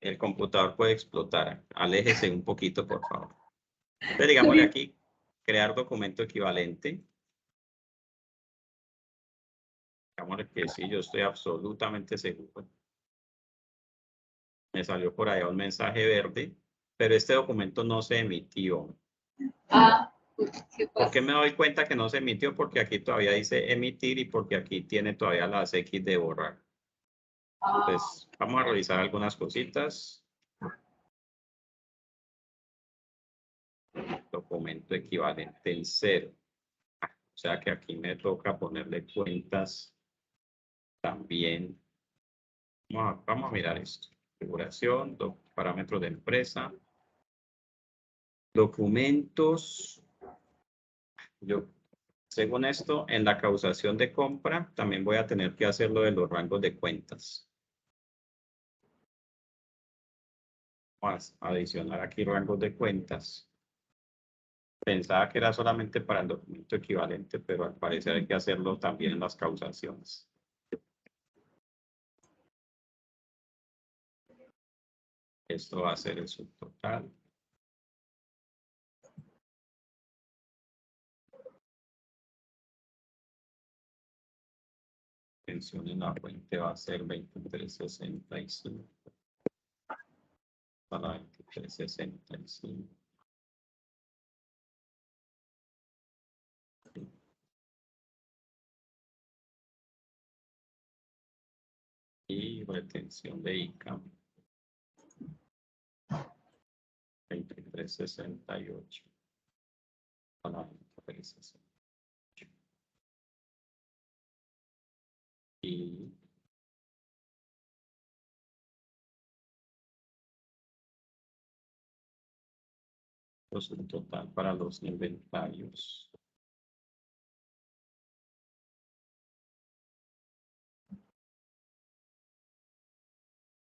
el computador puede explotar. Aléjese un poquito, por favor. Entonces, digámosle aquí, crear documento equivalente. Digámosle que sí, yo estoy absolutamente seguro. Me salió por allá un mensaje verde, pero este documento no se emitió. ¿Qué pasa? ¿Por qué me doy cuenta que no se emitió? Porque aquí todavía dice emitir y porque aquí tiene todavía las X de borrar. Entonces, vamos a revisar algunas cositas. Documento equivalente en 0. O sea que aquí me toca ponerle cuentas también. Vamos a mirar esto. Configuración, parámetros de empresa. Documentos. Según esto, en la causación de compra también voy a tener que hacer lo de los rangos de cuentas. Vamos a adicionar aquí rangos de cuentas. Pensaba que era solamente para el documento equivalente, pero al parecer hay que hacerlo también en las causaciones. Esto va a ser el subtotal. Tensión en la fuente va a ser 2365. Para 2365. Y retención de ICAM. 2368. Para 2368. Y pues un total para los inventarios.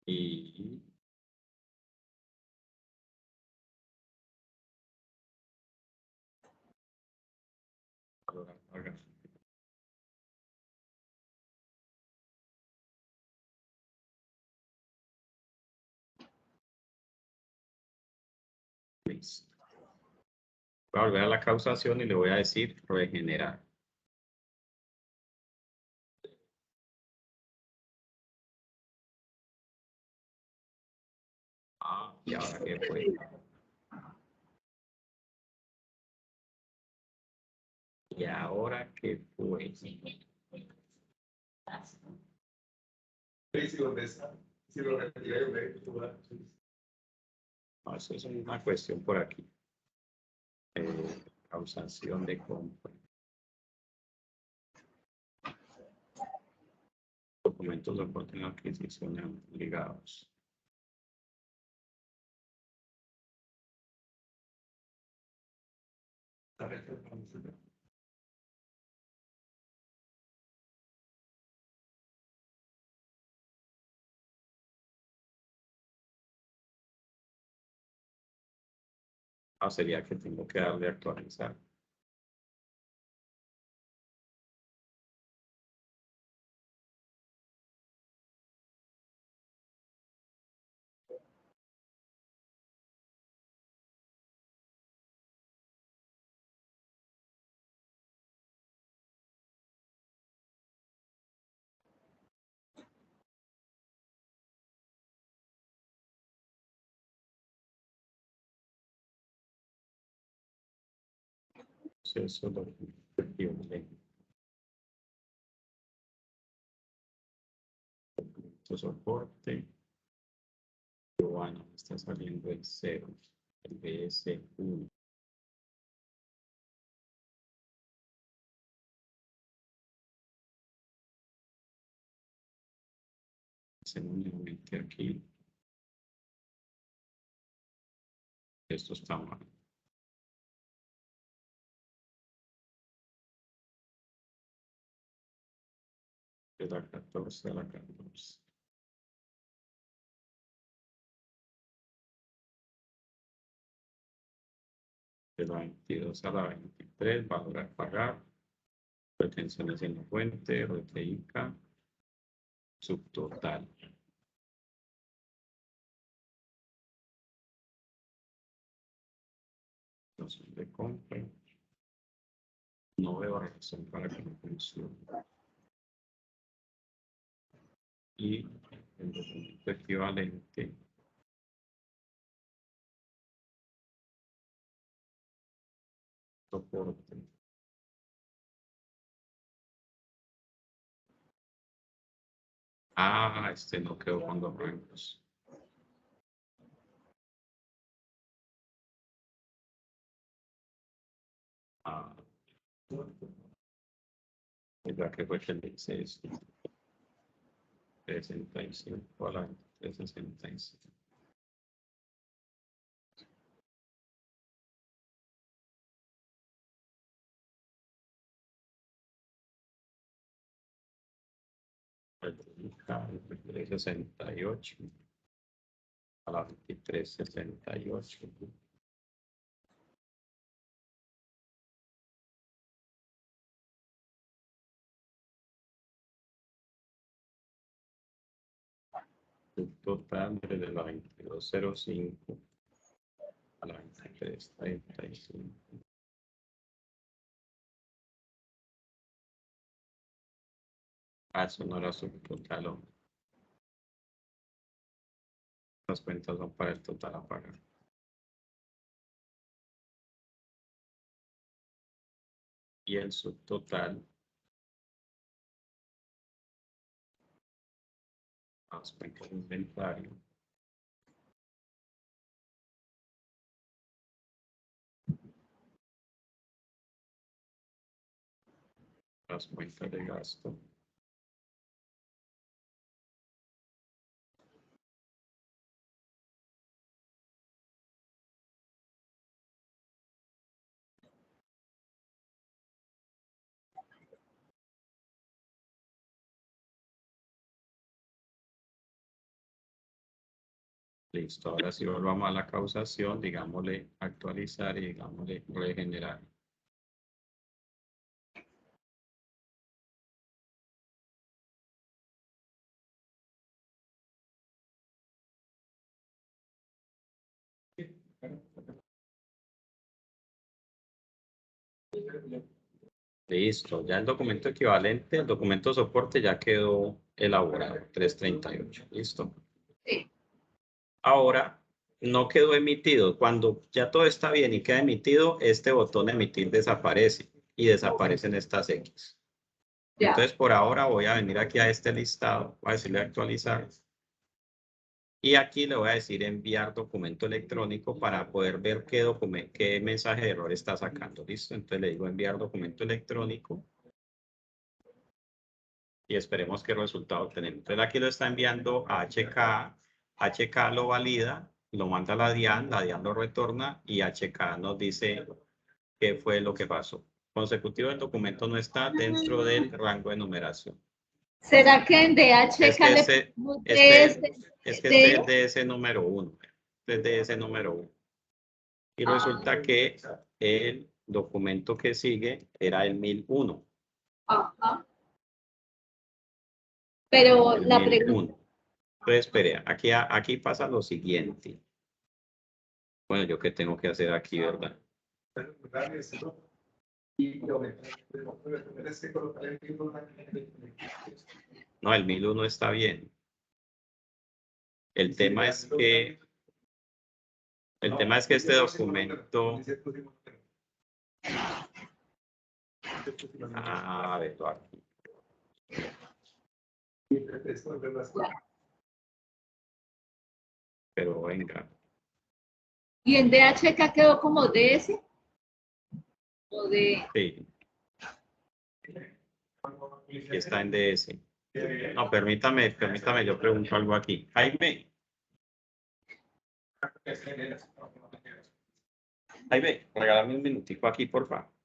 Y listo. Voy a volver a la causación y le voy a decir regenerar. Ah, ¿y ahora qué fue? ¿Y ahora qué fue? No, eso es una cuestión por aquí. Causación de compra. Documentos de aporte en la adquisición ligados. Ah, sería que tengo que darle a actualizar. Proceso de soporte. Bueno, está saliendo el 0, el BS1. Seguramente aquí. Esto está mal. De la 14 a la 14. De la 22 a la 23, valor a pagar. Retenciones en la fuente, RTICA, subtotal. Noción de compra. No veo razón para que no funcione. Y el documento equivalente. Soporte. Ah, este no quedó con los rangos. Ah, ya que fue que le hice esto. 365 a la 365. acá, 2368. A la 2368. Total desde la 2205 a la 2335. Eso no era subtotal, hombre. Las cuentas son para el total a pagar. Y el subtotal. Las cuentas de inventario. Las cuentas de gasto. Listo, ahora sí volvamos a la causación, digámosle actualizar y digámosle regenerar. Listo, ya el documento equivalente, el documento soporte ya quedó elaborado, 338, listo. Sí. Ahora, no quedó emitido. Cuando ya todo está bien y queda emitido, este botón emitir desaparece y desaparecen estas X. Ya. Entonces, por ahora voy a venir aquí a este listado, voy a decirle actualizar. Y aquí le voy a decir enviar documento electrónico para poder ver qué mensaje de error está sacando. ¿Listo? Entonces le digo enviar documento electrónico. Y esperemos qué resultado tenemos. Entonces aquí lo está enviando a HK. HK lo valida, lo manda a la DIAN lo retorna y HK nos dice qué fue lo que pasó. Consecutivo del documento no está dentro del rango de numeración. ¿Será que en DHK Es que le este ponemos es DS? el DS número 1. Este es DS número 1. Y resulta que el documento que sigue era el 1001. Ajá. Pero El la 1001. pregunta, Entonces, espere, aquí pasa lo siguiente. Bueno, ¿yo qué tengo que hacer aquí, verdad? No, el 1001 está bien. El tema es que este documento... A ver, aquí. Pero venga. ¿y en DHK quedó como DS? ¿O de...? Sí. Aquí está en DS. No, permítame, yo pregunto algo aquí. Jaime, regálame un minutico aquí, por favor.